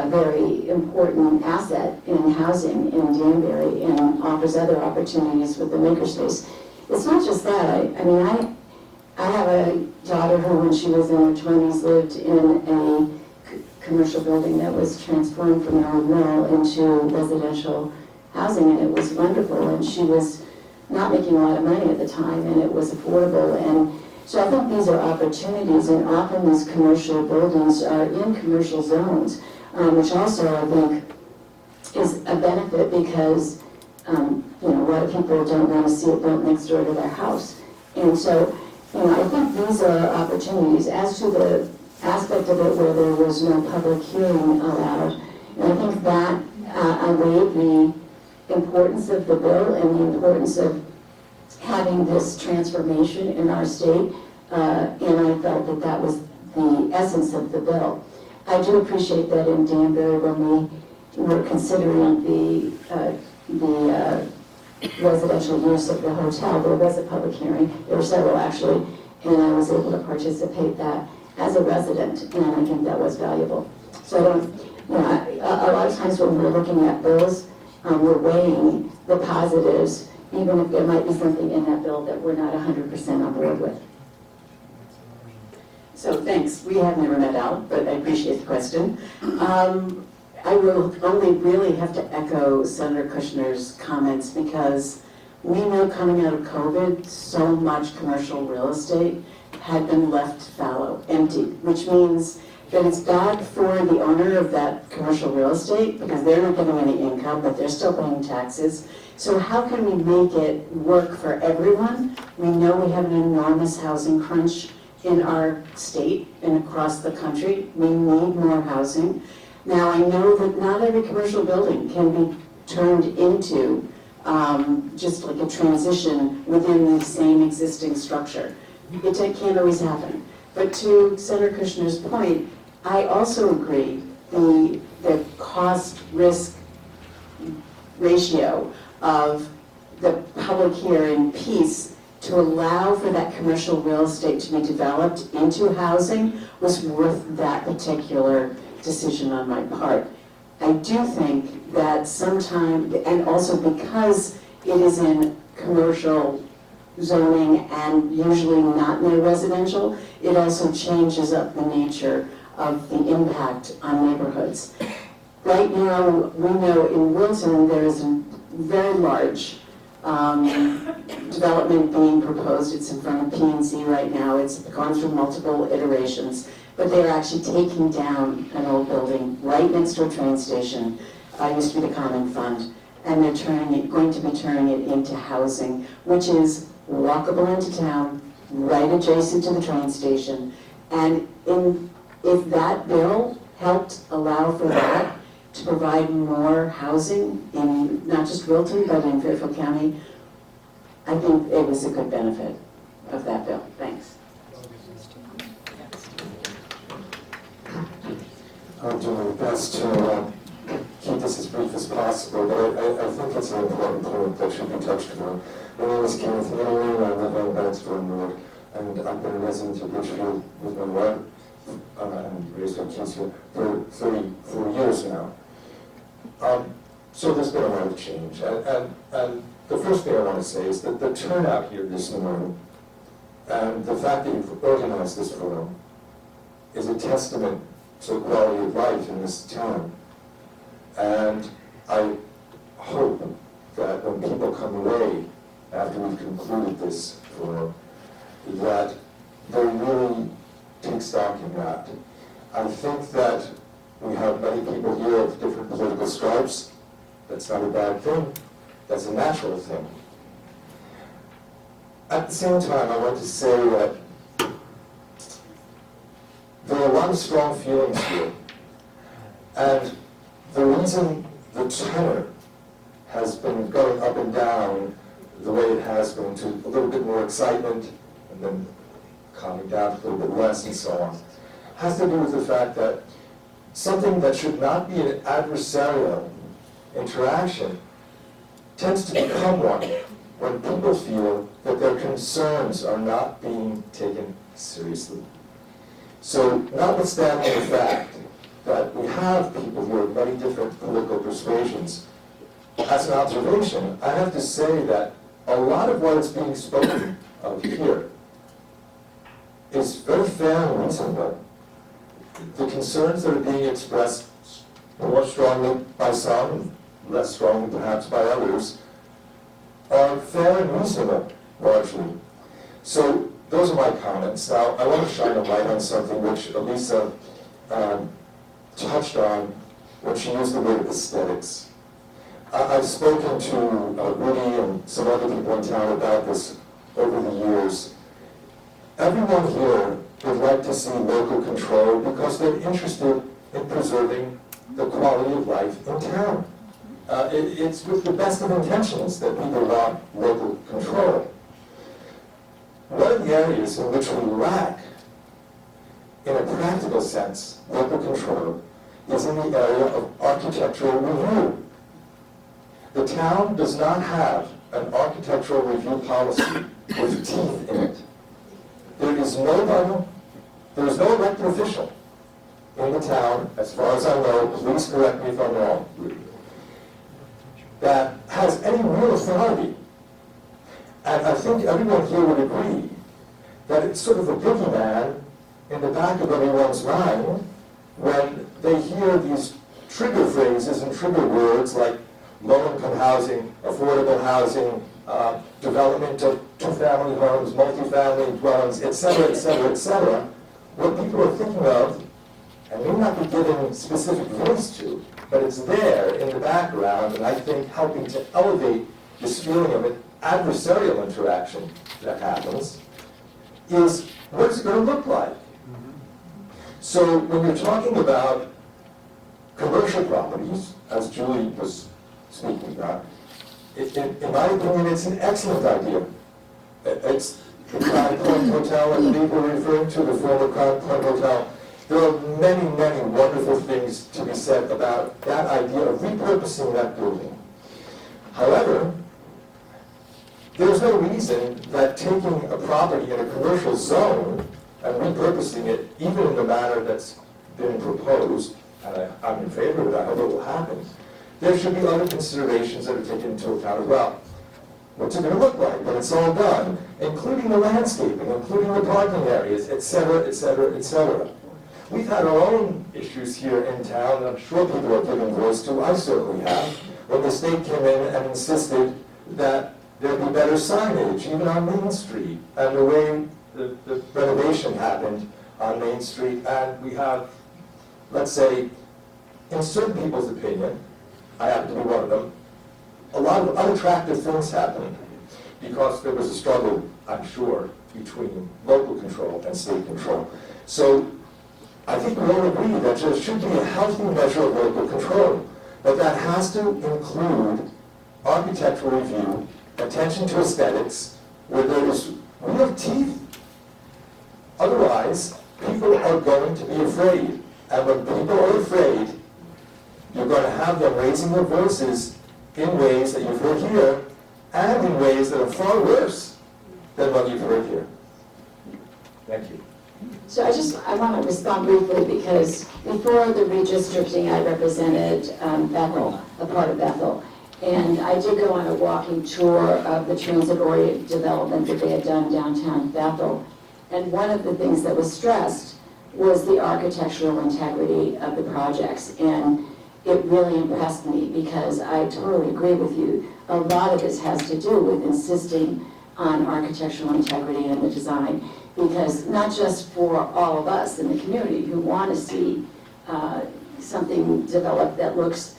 very important asset in housing in Danbury and offers other opportunities with the makerspace. It's not just that. I have a daughter who, when she was in her 20s, lived in a commercial building that was transformed from an old mill into residential housing, and it was wonderful. And she was not making a lot of money at the time, and it was affordable. And so I think these are opportunities, and often these commercial buildings are in commercial zones, which also I think is a benefit because a lot of people don't want to see it built next door to their house. And so, I think these are opportunities. As to the aspect of it where there was no public hearing allowed, and I think that outweighed the importance of the bill and the importance of having this transformation in our state, and I felt that that was the essence of the bill. I do appreciate that in Danbury, when we were considering the residential use of the hotel, there was a public hearing. There were several, actually, and I was able to participate that as a resident, and I think that was valuable. So I don't, a lot of times when we're looking at bills, we're weighing the positives, even if there might be something in that bill that we're not 100% on board with. So thanks. We have never met out, but I appreciate the question. I will only really have to echo Senator Kushner's comments because we know coming out of COVID, so much commercial real estate had been left fallow, empty, which means that it's bad for the owner of that commercial real estate because they're not getting any income, but they're still paying taxes. So how can we make it work for everyone? We know we have an enormous housing crunch in our state and across the country. We need more housing. Now, I know that not every commercial building can be turned into just like a transition within the same existing structure. It can't always happen. But to Senator Kushner's point, I also agree the cost-risk ratio of the public hearing piece to allow for that commercial real estate to be developed into housing was worth that particular decision on my part. I do think that sometime, and also because it is in commercial zoning and usually not near residential, it also changes up the nature of the impact on neighborhoods. Right now, we know in Wilton there is a very large development being proposed. It's in front of PNC right now. It's gone through multiple iterations, but they're actually taking down an old building right next to a train station. Used to be the Common Fund, and they're going to be turning it into housing, which is walkable into town, right adjacent to the train station. And if that bill helped allow for that, to provide more housing in not just Wilton, but in Fairfield County, I think it was a good benefit of that bill. Thanks. I'm doing my best to keep this as brief as possible, but I think it's an important point that should be touched upon. My name is Kenneth Miller, I live on Baxter Road, and I've been a resident of Ridgefield with my wife and raised our kids here for 34 years now. So there's been a lot of change, and the first thing I want to say is that the turnout here this morning, and the fact that you've organized this forum, is a testament to the quality of life in this town. And I hope that when people come away after we've concluded this forum, that they really take stock in that. I think that we have many people here of different political stripes. That's not a bad thing. That's a natural thing. At the same time, I want to say that there are a lot of strong feelings here. And the reason the tenor has been going up and down the way it has been, to a little bit more excitement and then calming down a little bit less and so on, has to do with the fact that something that should not be an adversarial interaction tends to become one when people feel that their concerns are not being taken seriously. So notwithstanding the fact that we have people who are of many different political persuasions, as an observation, I have to say that a lot of what is being spoken of here is very fair and reasonable. The concerns that are being expressed more strongly by some, less strongly perhaps by others, are fair and reasonable, largely. So those are my comments. Now, I want to shine a light on something which Elisa touched on when she used the word aesthetics. I've spoken to Rudy and some other people in town about this over the years. Everyone here would like to see local control because they're interested in preserving the quality of life in town. It's with the best of intentions that people want local control. One of the areas in which we lack, in a practical sense, local control is in the area of architectural review. The town does not have an architectural review policy with teeth in it. There is no elected official in the town, as far as I know, please correct me if I'm wrong, that has any real authority. And I think everyone here would agree that it's sort of a boogeyman in the back of everyone's mind when they hear these trigger phrases and trigger words like low-income housing, affordable housing, development of two-family homes, multifamily dwellings, et cetera, et cetera, et cetera. What people are thinking of, and may not be given specific voice to, but it's there in the background, and I think helping to elevate this feeling of an adversarial interaction that happens, is what is it going to look like? So when you're talking about commercial properties, as Julie was speaking about, in my opinion, it's an excellent idea. It's the Crown Point Hotel, I believe we're referring to, the former Crown Point Hotel. There are many, many wonderful things to be said about that idea of repurposing that building. However, there's no reason that taking a property in a commercial zone and repurposing it, even in the manner that's been proposed, and I'm in favor of that, I hope it will happen, there should be other considerations that are taken into account as well. What's it going to look like when it's all done, including the landscaping, including the parking areas, et cetera, et cetera, et cetera. We've had our own issues here in town, and I'm sure people are giving voice to, I certainly have, when the state came in and insisted that there be better signage, even on Main Street, and the way the renovation happened on Main Street, and we have, let's say, in certain people's opinion, I happen to be one of them, a lot of unattractive things happening because there was a struggle, I'm sure, between local control and state control. So I think we all agree that there should be a healthy measure of local control, but that has to include architectural review, attention to aesthetics, where there is real teeth. Otherwise, people are going to be afraid. And when people are afraid, you're going to have them raising their voices in ways that you've heard here, and in ways that are far worse than what you've heard here. Thank you. So I want to respond briefly because before the redistricting, I represented Bethel, a part of Bethel. And I did go on a walking tour of the transit-oriented development that they had done downtown Bethel. And one of the things that was stressed was the architectural integrity of the projects. And it really impressed me because I totally agree with you. A lot of this has to do with insisting on architectural integrity in the design, because not just for all of us in the community who want to see something developed that looks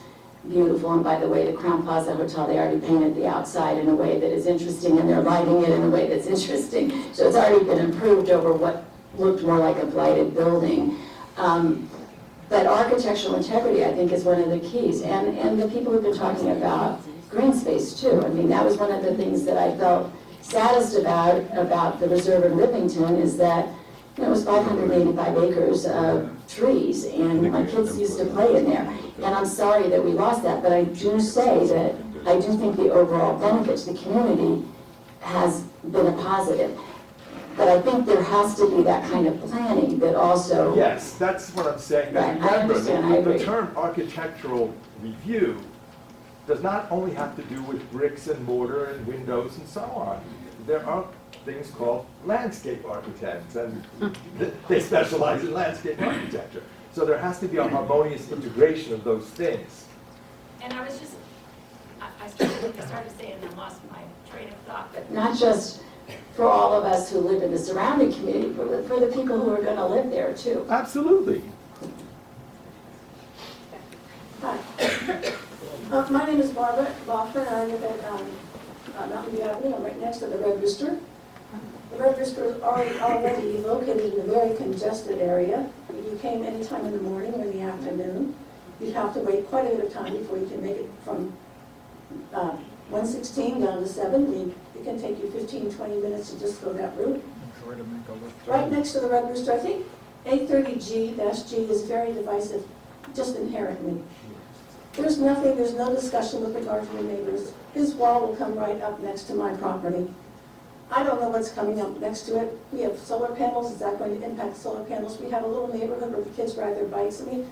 beautiful, and by the way, the Crown Plaza Hotel, they already painted the outside in a way that is interesting, and they're lighting it in a way that's interesting. So it's already been improved over what looked more like a blighted building. But architectural integrity, I think, is one of the keys. And the people who've been talking about green space, too. I mean, that was one of the things that I felt saddest about the reserve in Rivington is that it was 585 acres of trees, and my kids used to play in there. And I'm sorry that we lost that, but I do say that I do think the overall benefit to the community has been a positive. But I think there has to be that kind of planning that also. Yes, that's what I'm saying. Right, I Remember, understand, I agree. the term architectural review does not only have to do with bricks and mortar and windows and so on. There are things called landscape architects, and they specialize in landscape architecture. So there has to be a harmonious integration of those things. And I was just, I started to say it and I lost my train of thought, but Not just for all of us who live in the surrounding community, but for the people who are going to live there too. Absolutely. Hi. My name is Barbara Boffer, and I live at Mountain View Avenue. I'm right next to the Red Rooster. The Red Rooster is already located in a very congested area. If you came any time in the morning or in the afternoon, you'd have to wait quite a bit of time before you can make it from 116 down to 7. It can take you 15, 20 minutes to just go that route. Right next to the Red Rooster, I think 830G is very divisive, just inherently. There's nothing, there's no discussion with regard to the neighbors. His wall will come right up next to my property. I don't know what's coming up next to it. We have solar panels. Is that going to impact solar panels? We have a little neighborhood where the kids ride their bikes. I mean,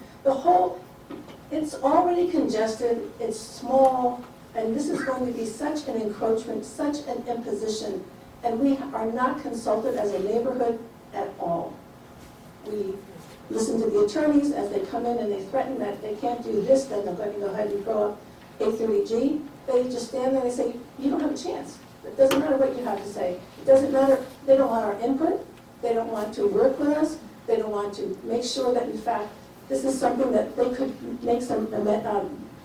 it's already congested, it's small, and this is going to be such an encroachment, such an imposition, and we are not consulted as a neighborhood at all. We listen to the attorneys as they come in and they threaten that they can't do this, then they're going to go ahead and throw up 830G. They just stand there and they say, you don't have a chance. It doesn't matter what you have to say. It doesn't matter, they don't want our input, they don't want to work with us, they don't want to make sure that in fact this is something that they could make some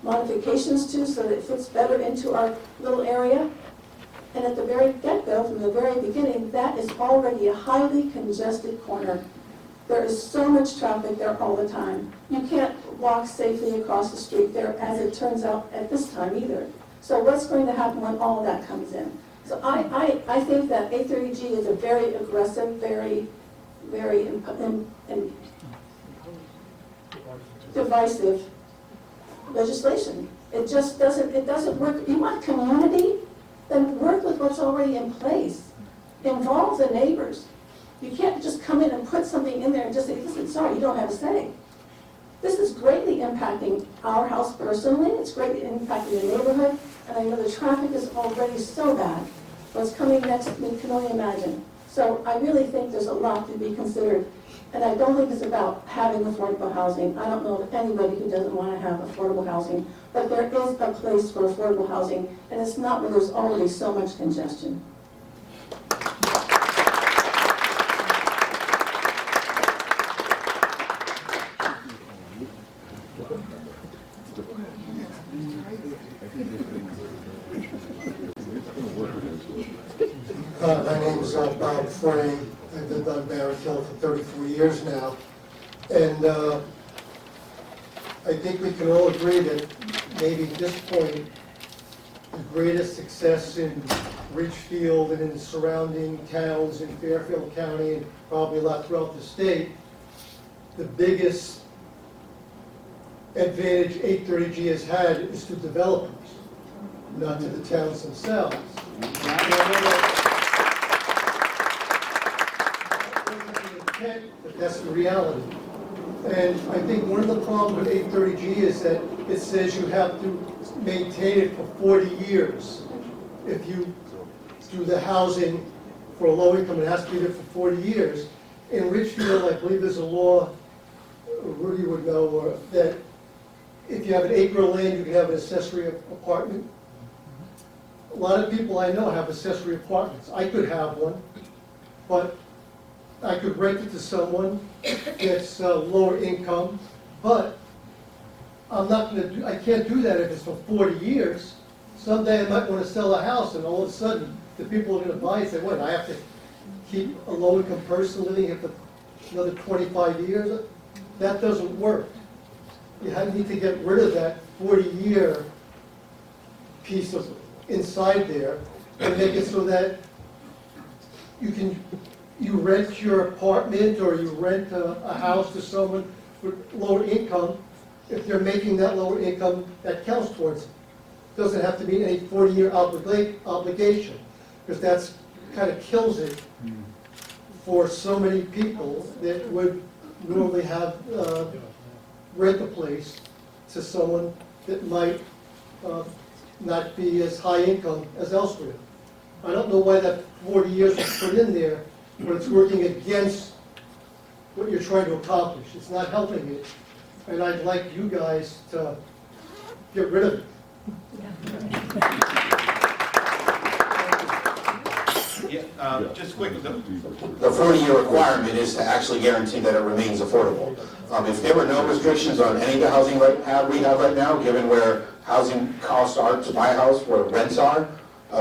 modifications to so that it fits better into our little area. And at the very get-go, from the very beginning, that is already a highly congested corner. There is so much traffic there all the time. You can't walk safely across the street there, as it turns out at this time either. So what's going to happen when all of that comes in? So I think that 830G is a very aggressive, very divisive legislation. It just doesn't work. You want community? Then work with what's already in place. Involve the neighbors. You can't just come in and put something in there and just say, listen, sorry, you don't have a say. This is greatly impacting our house personally. It's greatly impacting the neighborhood. And I know the traffic is already so bad. What's coming next, we can only imagine. So I really think there's a lot to be considered. And I don't think it's about having affordable housing. I don't know of anybody who doesn't want to have affordable housing. But there is a place for affordable housing. And it's not where there's already so much congestion. My name is Bob Frey. I've lived on Barrett Hill for 33 years now. And I think we can all agree that maybe at this point, the greatest success in Ridgefield and in the surrounding towns in Fairfield County and probably a lot throughout the state, the biggest advantage 830G has had is to developers, not to the towns themselves. But that's the reality. And I think one of the problems with 830G is that it says you have to maintain it for 40 years. If you do the housing for a low income, it has to be there for 40 years. In Ridgefield, I believe there's a law, Rudy would know, that if you have an acre of land, you can have an accessory apartment. A lot of people I know have accessory apartments. I could have one, but I could rent it to someone that's lower income, but I can't do that if it's for 40 years. Someday I might want to sell a house, and all of a sudden, the people are going to buy it and say, what, I have to keep a low income person living here for another 25 years? That doesn't work. You need to get rid of that 40-year piece of inside there and make it so that you rent your apartment or you rent a house to someone with lower income. If they're making that lower income, that counts towards it. doesn't have to be any 40-year obligation, because that's kind of kills it for so many people that would normally have rent a place to someone that might not be as high income as elsewhere. I don't know why that 40 years was put in there, but it's working against what you're trying to accomplish. It's not helping it, and I'd like you guys to get rid of it. Just quick, the 40-year requirement is to actually guarantee that it remains affordable. If there were no restrictions on any of the housing we have right now, given where housing costs are to buy a house, where rents are,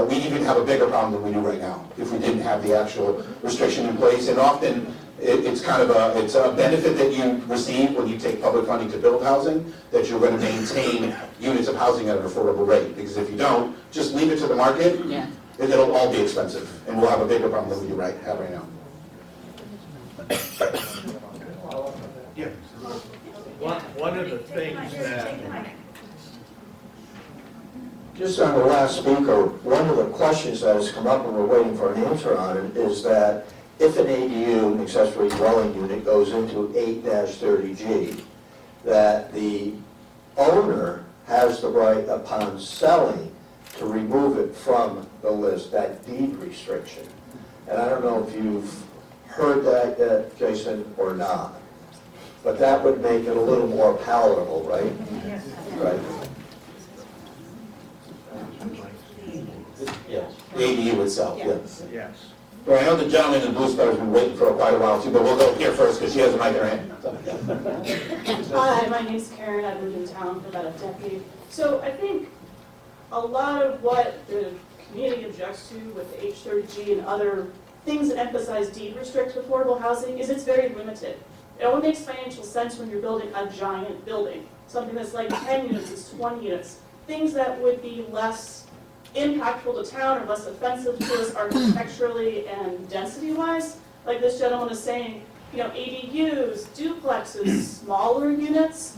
we'd even have a bigger problem than we do right now if we didn't have the actual restriction in place. And often it's kind of a benefit that you receive when you take public funding to build housing, that you're going to maintain units of housing at an affordable rate. Because if you don't, just leave it to the market, it'll all be expensive, and we'll have a bigger problem than we have right now. Yeah. One of the things that, just on the last speaker, one of the questions that has come up and we're waiting for an answer on it is that if an ADU, an accessory dwelling unit, goes into 8-30G, that the owner has the right upon selling to remove it from the list, that deed restriction. And I don't know if you've heard that yet, Jason, or not. But that would make it a little more palatable, right? Yes. Right. Yes. The ADU itself, yes. yes. Well, I know the gentleman in the blue star has been waiting for quite a while too, but we'll go here first because she has a mic in her hand. Hi, my name's Karen. I've lived in town for about a decade. So I think a lot of what the community objects to with the H30G and other things that emphasize deed restrict affordable housing is it's very limited. It only makes financial sense when you're building a giant building. Something that's like 10 units is 20 units. Things that would be less impactful to town or less offensive to us architecturally and density-wise. Like this gentleman is saying, you know, ADUs, duplexes, smaller units,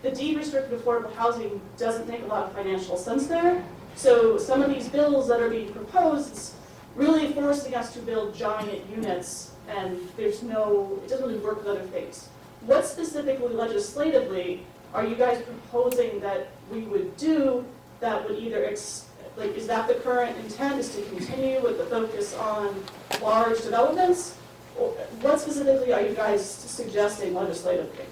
the deed restricted affordable housing doesn't make a lot of financial sense there. So some of these bills that are being proposed is really forcing us to build giant units, and it doesn't really work with other things. What specifically legislatively are you guys proposing that we would do that would either, is that the current intent, is to continue with the focus on large developments? Or what specifically are you guys suggesting legislatively?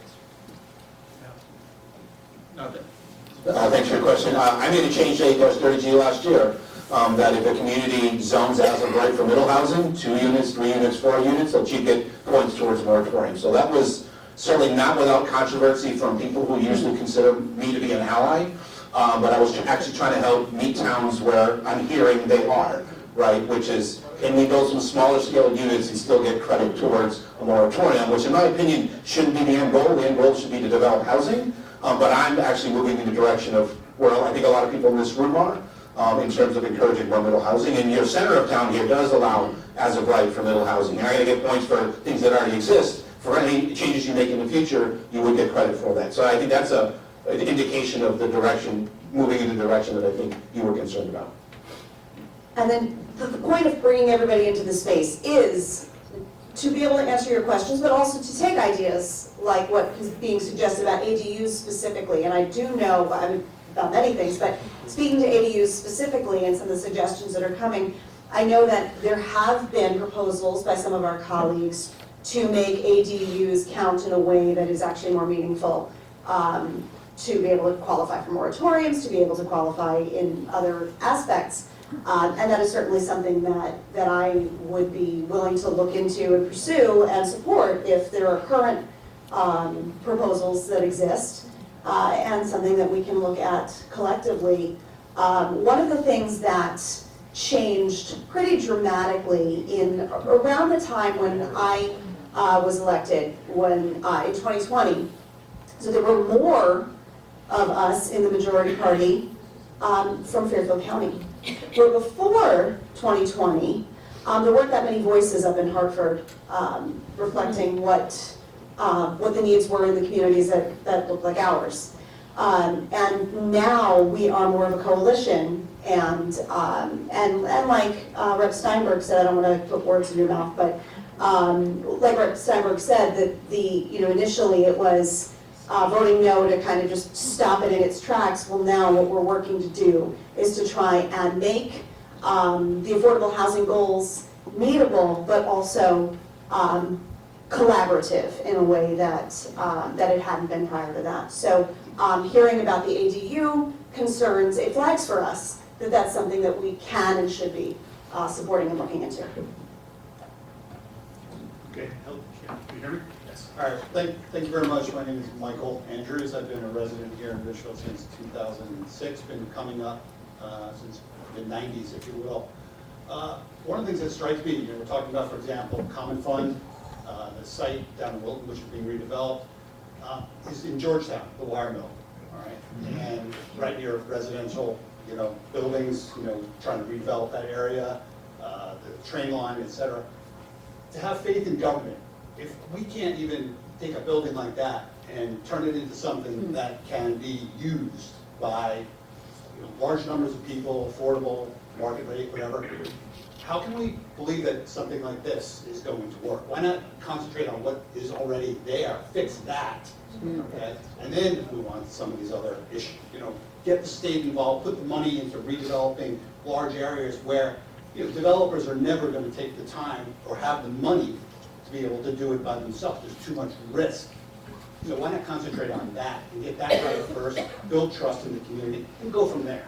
Thanks for your question. I made a change to 8-30G last year, that if a community zones as of right for middle housing, 2 units, 3 units, 4 units, that you get points towards moratorium. So that was certainly not without controversy from people who usually consider me to be an ally, but I was actually trying to help meet towns where I'm hearing they are, right? Which is, can we build some smaller scale units and still get credit towards a moratorium, which in my opinion shouldn't be the end goal. The end goal should be to develop housing. But I'm actually moving in the direction of where I think a lot of people in this room are, in terms of encouraging more middle housing. And your center of town here does allow as of right for middle housing. You're not going to get points for things that already exist. For any changes you make in the future, you would get credit for that. So I think that's an indication of the direction, moving in the direction that I think you were concerned about. And then the point of bringing everybody into the space is to be able to answer your questions, but also to take ideas like what is being suggested about ADUs specifically. And I do know about many things, but speaking to ADUs specifically and some of the suggestions that are coming, I know that there have been proposals by some of our colleagues to make ADUs count in a way that is actually more meaningful, to be able to qualify for moratoriums, to be able to qualify in other aspects. And that is certainly something that I would be willing to look into and pursue and support if there are current proposals that exist, and something that we can look at collectively. One of the things that changed pretty dramatically around the time when I was elected, in 2020, so there were more of us in the majority party from Fairfield County. Where before 2020, there weren't that many voices up in Hartford reflecting what the needs were in the communities that looked like ours. And now we are more of a coalition, and like Rep. Steinberg said, I don't want to put words in your mouth, but like Rep. Steinberg said, that initially it was voting no to kind of just stop it in its tracks. Well, now what we're working to do is to try and make the affordable housing goals meetable, but also collaborative in a way that it hadn't been prior to that. So hearing about the ADU concerns, it flags for us that that's something that we can and should be supporting and looking into. Okay, can you hear me? Yes. All right, thank you very much. My name is Michael Andrews. I've been a resident here in Ridgefield since 2006, been coming up since the 90s, if you will. One of the things that strikes me, we're talking about, for example, Common Fund, the site down in Wilton, which is being redeveloped, is in Georgetown, the wire mill, all right? And right near residential, buildings, trying to redevelop that area, the train line, et cetera. To have faith in government, if we can't even take a building like that and turn it into something that can be used by large numbers of people, affordable, market rate, whatever, how can we believe that something like this is going to work? Why not concentrate on what is already there, fix that, okay? And then move on to some of these other issues. Get the state involved, put the money into redeveloping large areas where developers are never going to take the time or have the money to be able to do it by themselves. There's too much risk. Why not concentrate on that and get that right first, build trust in the community, and go from there?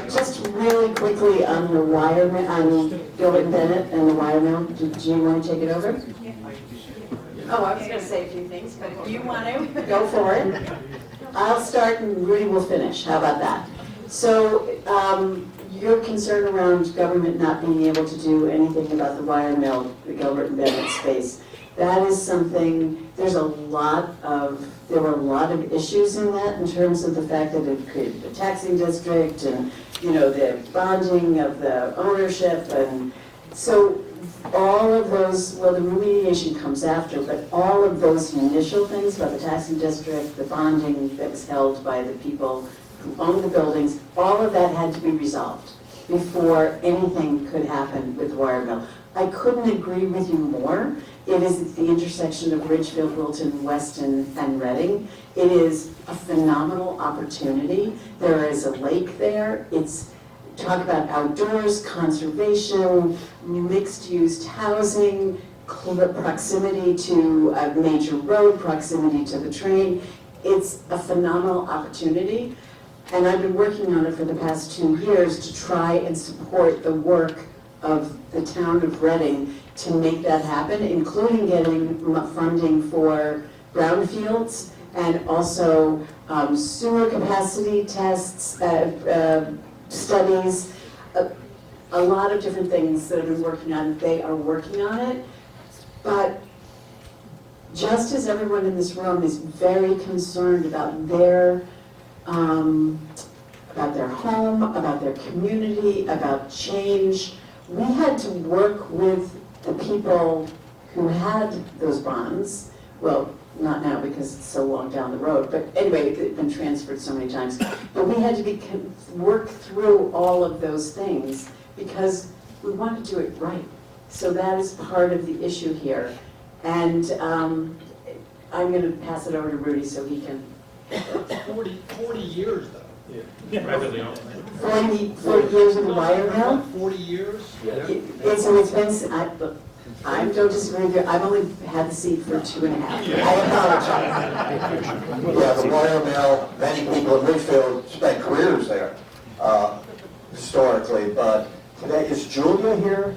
Just really quickly on the wire, on Gilbert and Bennett and the wire mill, do you want to take it over? Oh, I was going to say a few things, but if you want to, go for it. I'll start and Rudy will finish. How about that? So your concern around government not being able to do anything about the wire mill, the Gilbert and Bennett space, that is something, there were a lot of issues in that in terms of the fact that it created a taxing district and, the bonding of the ownership. And so all of those, well, the remediation comes after, but all of those initial things about the taxing district, the bonding that was held by the people who owned the buildings, all of that had to be resolved before anything could happen with the wire mill. I couldn't agree with you more. It is at the intersection of Ridgefield, Wilton, Weston, and Reading. It is a phenomenal opportunity. There is a lake there. It's talk about outdoors, conservation, mixed-use housing, proximity to a major road, proximity to the train. It's a phenomenal opportunity. And I've been working on it for the past 2 years to try and support the work of the town of Reading to make that happen, including getting funding for brownfields and also sewer capacity tests, studies, a lot of different things that I've been working on. They are working on it, but just as everyone in this room is very concerned about their home, about their community, about change, we had to work with the people who had those bonds. Well, not now because it's so long down the road, but anyway, it's been transferred so many times. But we had to work through all of those things because we want to do it right. So that is part of the issue here. And I'm going to pass it over to Rudy so he can. 40 years, though. Yeah. Privately owned. 40 years in the wire mill? 40 years? It's been, I don't disagree with you. I've only had the seat for 2.5. I apologize. Yeah, the wire mill, many people in Ridgefield spent careers there, historically, but today, is Julia here?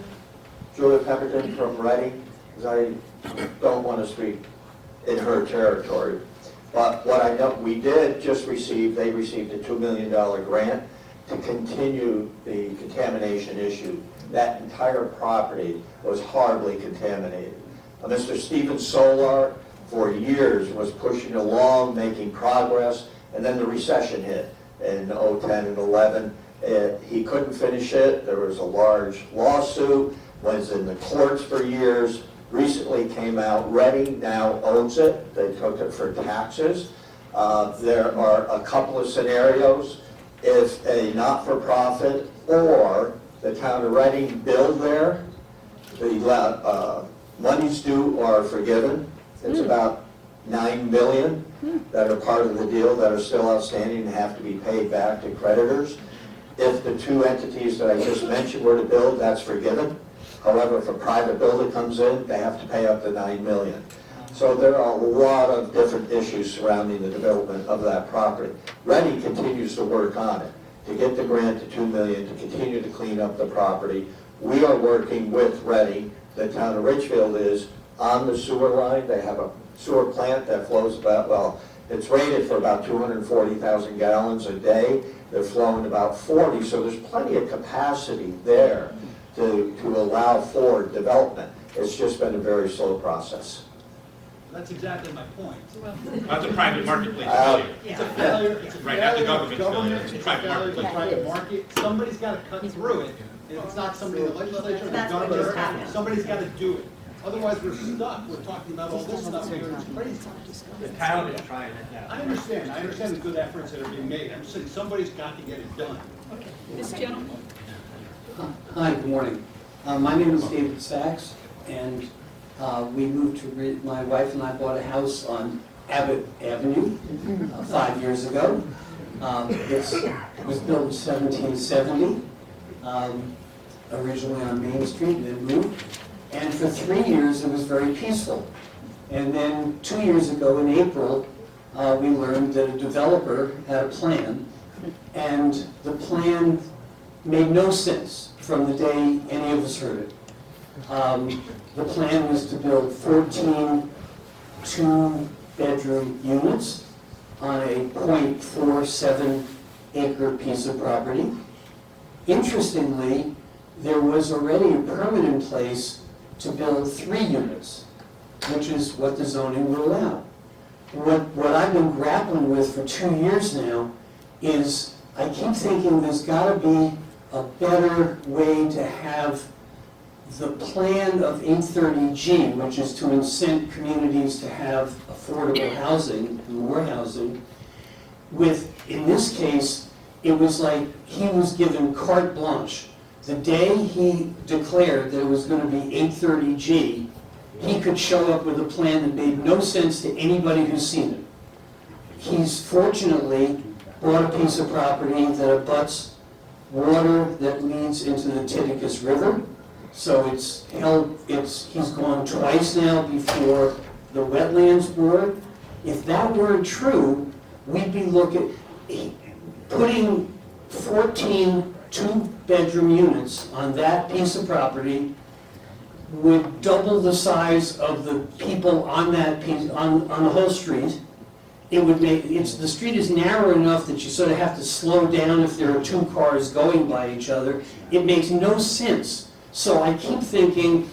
Julia Pemberton from Reading? Because I don't want to speak in her territory. But what I know, we did just receive, they received a $2 million grant to continue the contamination issue. That entire property was horribly contaminated. Mr. Stephen Solar, for years, was pushing along, making progress, and then the recession hit in 2010 and 11. He couldn't finish it. There was a large lawsuit, was in the courts for years. recently came out. Reading now owns it. They took it for taxes. There are a couple of scenarios. If a not-for-profit or the town of Reading build there, the monies due are forgiven. It's about $9 million that are part of the deal that are still outstanding and have to be paid back to creditors. If the two entities that I just mentioned were to build, that's forgiven. However, if a private builder comes in, they have to pay up to $9 million. So there are a lot of different issues surrounding the development of that property. Reading continues to work on it, to get the grant to $2 million, to continue to clean up the property. We are working with Reading. The town of Ridgefield is on the sewer line. They have a sewer plant that flows about, well, it's rated for about 240,000 gallons a day. They're flowing about 40, so there's plenty of capacity there to allow for development. It's just been a very slow process. That's exactly my point. That's a private marketplace. It's a failure, Right, not the government's failure, it's a it's a private failure of the marketplace. private market. Somebody's got to cut through it, and it's not somebody in the legislature, the That's what just governor, happened. somebody's got to do it. Otherwise, we're stuck, we're talking about all this stuff here, it's crazy. The town is trying it now. I understand the good efforts that are being made, I'm just saying somebody's got to get it done. Okay, this gentleman. Hi, good morning. My name is David Sachs, and we moved to, my wife and I bought a house on Abbott Avenue 5 years ago. It was built in 1770, originally on Main Street, and then moved. And for 3 years, it was very peaceful. And then 2 years ago in April, we learned that a developer had a plan, and the plan made no sense from the day any of us heard it. The plan was to build 14 two-bedroom units on a 0.47 acre piece of property. Interestingly, there was already a permit in place to build 3 units, which is what the zoning would allow. What I've been grappling with for 2 years now is I keep thinking there's got to be a better way to have the plan of 830G, which is to incent communities to have affordable housing, more housing, with, in this case, it was like he was given carte blanche. The day he declared there was going to be 830G, he could show up with a plan that made no sense to anybody who's seen it. He's fortunately bought a piece of property that abuts water that leads into the Titicus River. So he's gone twice now before the Wetlands Board. If that weren't true, we'd be putting 14 two-bedroom units on that piece of property would double the size of the people on that piece, on the whole street. It would make, the street is narrow enough that you sort of have to slow down if there are 2 cars going by each other. It makes no sense. So I keep thinking,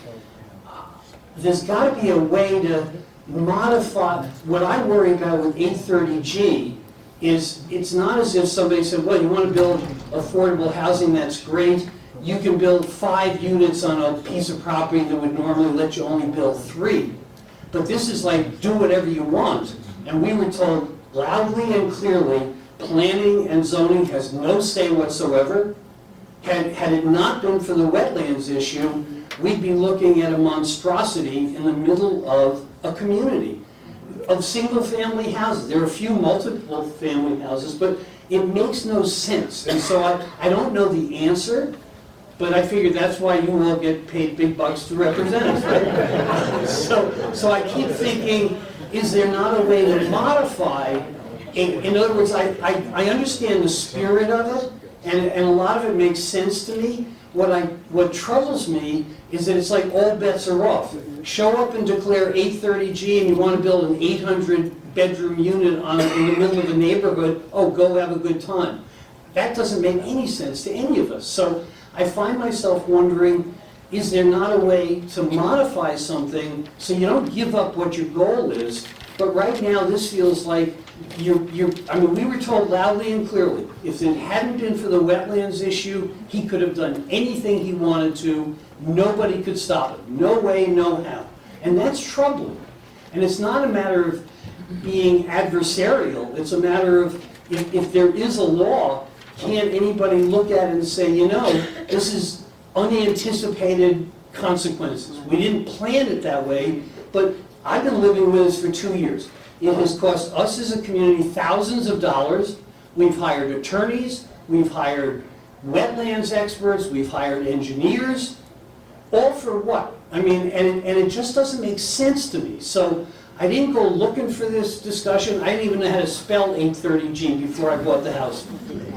there's got to be a way to modify. What I worry about with 830G is it's not as if somebody said, well, you want to build affordable housing, that's great. You can build 5 units on a piece of property that would normally let you only build 3. But this is like, do whatever you want. And we were told loudly and clearly, planning and zoning has no say whatsoever. Had it not been for the wetlands issue, we'd be looking at a monstrosity in the middle of a community of single-family houses. There are a few multiple-family houses, but it makes no sense. And so I don't know the answer, but I figure that's why you all get paid big bucks to represent us, right? So I keep thinking, is there not a way to modify? In other words, I understand the spirit of it, and a lot of it makes sense to me. What troubles me is that it's like all bets are off. Show up and declare 830G and you want to build an 800-bedroom unit in the middle of a neighborhood, oh, go have a good time. That doesn't make any sense to any of us. So I find myself wondering, is there not a way to modify something so you don't give up what your goal is? But right now, this feels like we were told loudly and clearly, if it hadn't been for the wetlands issue, he could have done anything he wanted to. Nobody could stop it. No way, no how. And that's troubling. And it's not a matter of being adversarial, it's a matter of if there is a law, can anybody look at it and say, you know, this is unanticipated consequences. We didn't plan it that way, but I've been living with this for 2 years. It has cost us as a community thousands of dollars. We've hired attorneys, we've hired wetlands experts, we've hired engineers, all for what? I mean, and it just doesn't make sense to me. So I didn't go looking for this discussion. I didn't even know how to spell 830G before I bought the house,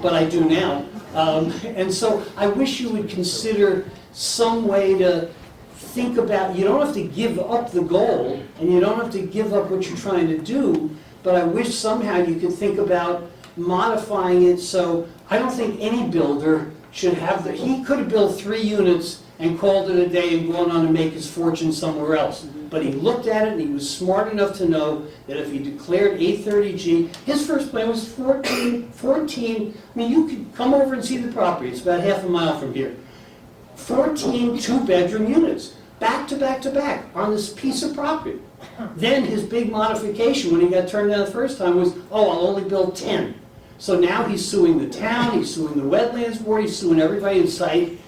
but I do now. And so I wish you would consider some way to think about, you don't have to give up the goal, and you don't have to give up what you're trying to do, but I wish somehow you could think about modifying it so I don't think any builder should have he could have built 3 units and called it a day and gone on to make his fortune somewhere else. But he looked at it and he was smart enough to know that if he declared 830G, his first plan was 14, I mean, you could come over and see the property, it's about half a mile from here. 14 2-bedroom units, back to back to back, on this piece of property. Then his big modification when he got turned down the first time was, oh, I'll only build 10. So now he's suing the town, he's suing the wetlands board, he's suing everybody in sight,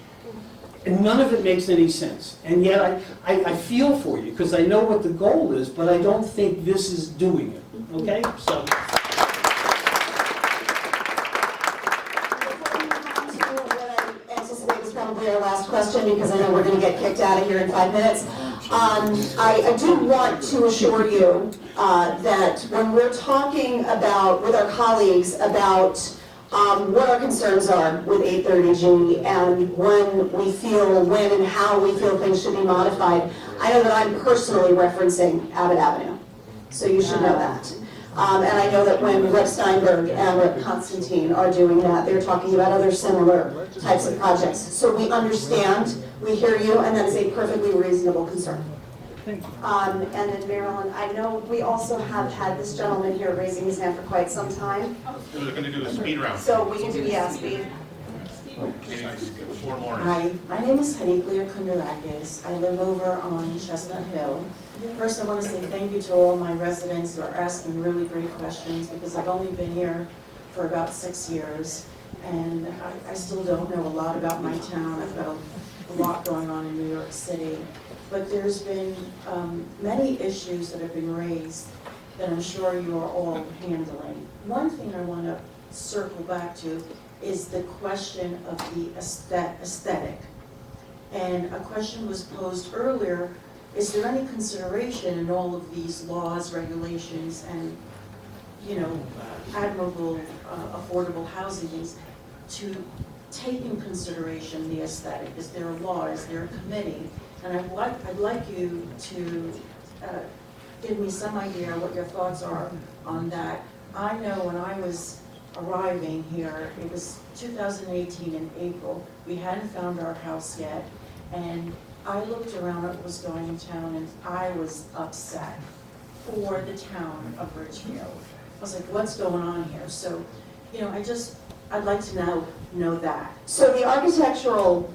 and none of it makes any sense. And yet I feel for you, because I know what the goal is, but I don't think this is doing it, okay? So. Probably our last question, because I know we're going to get kicked out of here in 5 minutes. I do want to assure you that when we're talking about, with our colleagues, about what our concerns are with 830G and when and how we feel things should be modified, I know that I'm personally referencing Abbott Avenue. So you should know that. And I know that when Rep. Steinberg and Rep. Constantine are doing that, they're talking about other similar types of projects. So we understand, we hear you, and that is a perfectly reasonable concern. And then Marilyn, I know we also have had this gentleman here raising his hand for quite some time. We're going to do a speed round. So we can do, yeah, speed. 4 more. Hi, my name is Haniklia Kundarakis. I live over on Chestnut Hill. First, I want to say thank you to all my residents who are asking really great questions, because I've only been here for about 6 years, and I still don't know a lot about my town. I've got a lot going on in New York City. But there's been many issues that have been raised that I'm sure you are all handling. One thing I want to circle back to is the question of the aesthetic. And a question was posed earlier, is there any consideration in all of these laws, regulations, and, you know, admirable, affordable housing things to take in consideration the aesthetic? Is there a law? Is there a committee? And I'd like you to give me some idea what your thoughts are on that. I know when I was arriving here, it was 2018 in April. We hadn't found our house yet, and I looked around at what was going in town, and I was upset for the town of Ridgefield. I was like, what's going on here? So, you know, I'd like to know that. So the architectural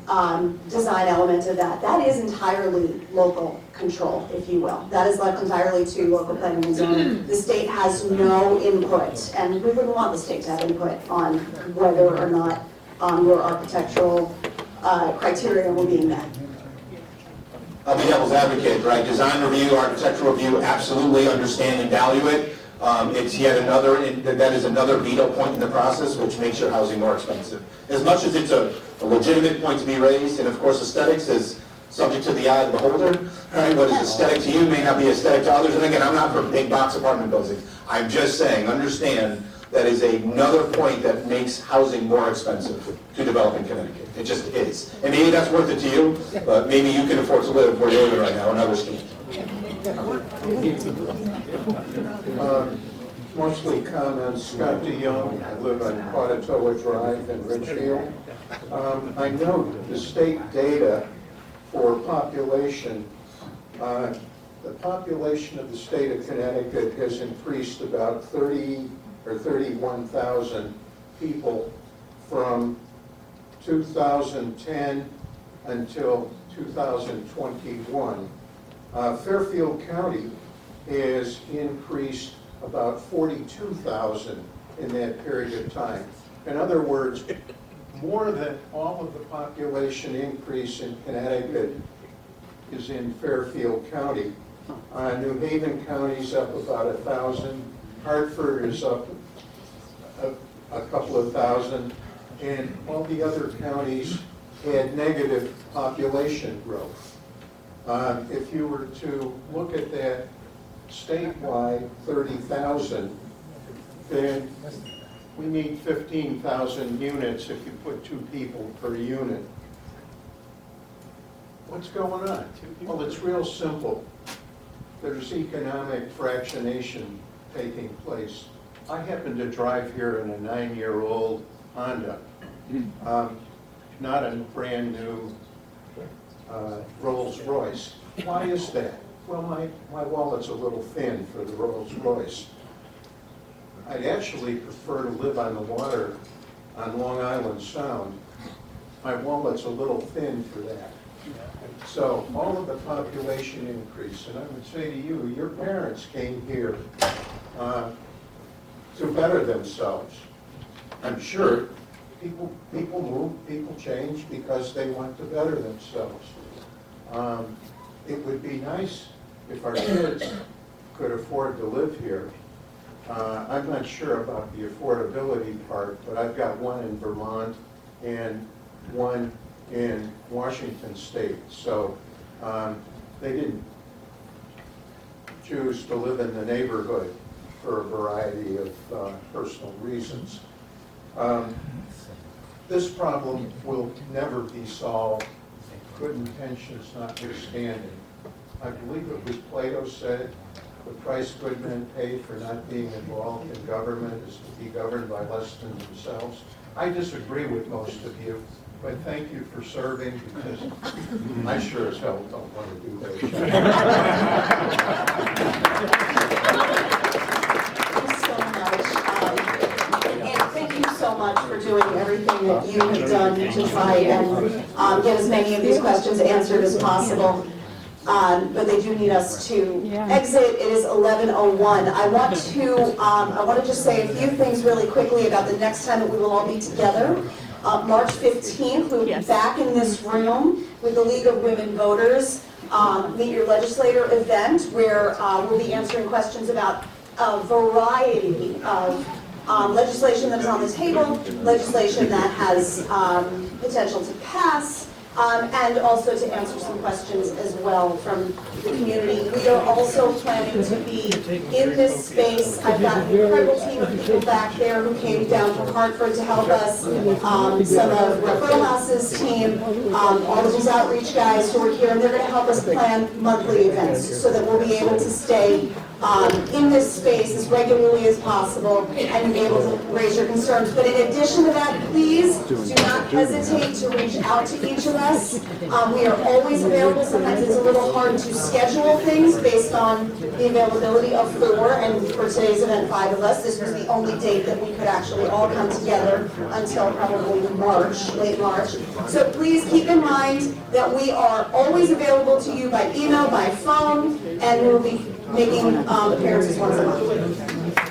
design element of that is entirely local control, if you will. That is left entirely to local planning and zoning. The state has no input, and we wouldn't want the state to have input on whether or not your architectural criteria will be met. I'll be devil's advocate, right? Design review, architectural review, absolutely understand and value it. It's yet another, that is another veto point in the process, which makes your housing more expensive. As much as it's a legitimate point to be raised, and of course aesthetics is subject to the eye of the beholder, right? What is aesthetic to you may not be aesthetic to others. And again, I'm not for big box apartment buildings. I'm just saying, understand that is another point that makes housing more expensive to develop in Connecticut. It just is. And maybe that's worth it to you, but maybe you can afford to live where you're living right now and others can't. Mostly comments. Scott DeYoung, I live on Quatatoa Drive in Ridgefield. I know the state data for population, the population of the state of Connecticut has increased about 30 or 31,000 people from 2010 until 2021. Fairfield County has increased about 42,000 in that period of time. In other words, more than all of the population increase in Connecticut is in Fairfield County. New Haven County's up about 1,000. Hartford is up a couple of thousand. And all the other counties had negative population growth. If you were to look at that statewide, 30,000, then we need 15,000 units if you put 2 people per unit. What's going on? Well, it's real simple. There's economic fractionation taking place. I happen to drive here in a 9-year-old Honda, not a brand new Rolls Royce. Why is that? Well, my wallet's a little thin for the Rolls Royce. I'd actually prefer to live on the water on Long Island Sound. My wallet's a little thin for that. So all of the population increase, and I would say to you, your parents came here to better themselves. I'm sure people move, people change because they want to better themselves. It would be nice if our kids could afford to live here. I'm not sure about the affordability part, but I've got one in Vermont and one in Washington State. So they didn't choose to live in the neighborhood for a variety of personal reasons. This problem will never be solved, good intentions notwithstanding. I believe it was Plato said, the price good men pay for not being involved in government is to be governed by less than themselves. I disagree with most of you, but thank you for serving, because I sure as hell don't want to do that. Thank you so much for doing everything that you have done to try and get as many of these questions answered as possible. But they do need us to exit. It is 11:01. I want to just say a few things really quickly about the next time that we will all be together. March 15th, we will be back in this room with the League of Women Voters Meet Your Legislator event, where we'll be answering questions about a variety of legislation that is on the table, legislation that has potential to pass, and also to answer some questions as well from the community. We are also planning to be in this space. I've got an incredible team of people back there who came down from Hartford to help us, some of Rep. Rojas's team, all of these outreach guys who are here, and they're going to help us plan monthly events so that we'll be able to stay in this space as regularly as possible and be able to raise your concerns. But in addition to that, please do not hesitate to reach out to each of us. We are always available. Sometimes it's a little hard to schedule things based on the availability of 4, and for today's event, 5 of us. This was the only date that we could actually all come together until probably March, late March. So please keep in mind that we are always available to you by email, by phone, and we will be making appearances once a month.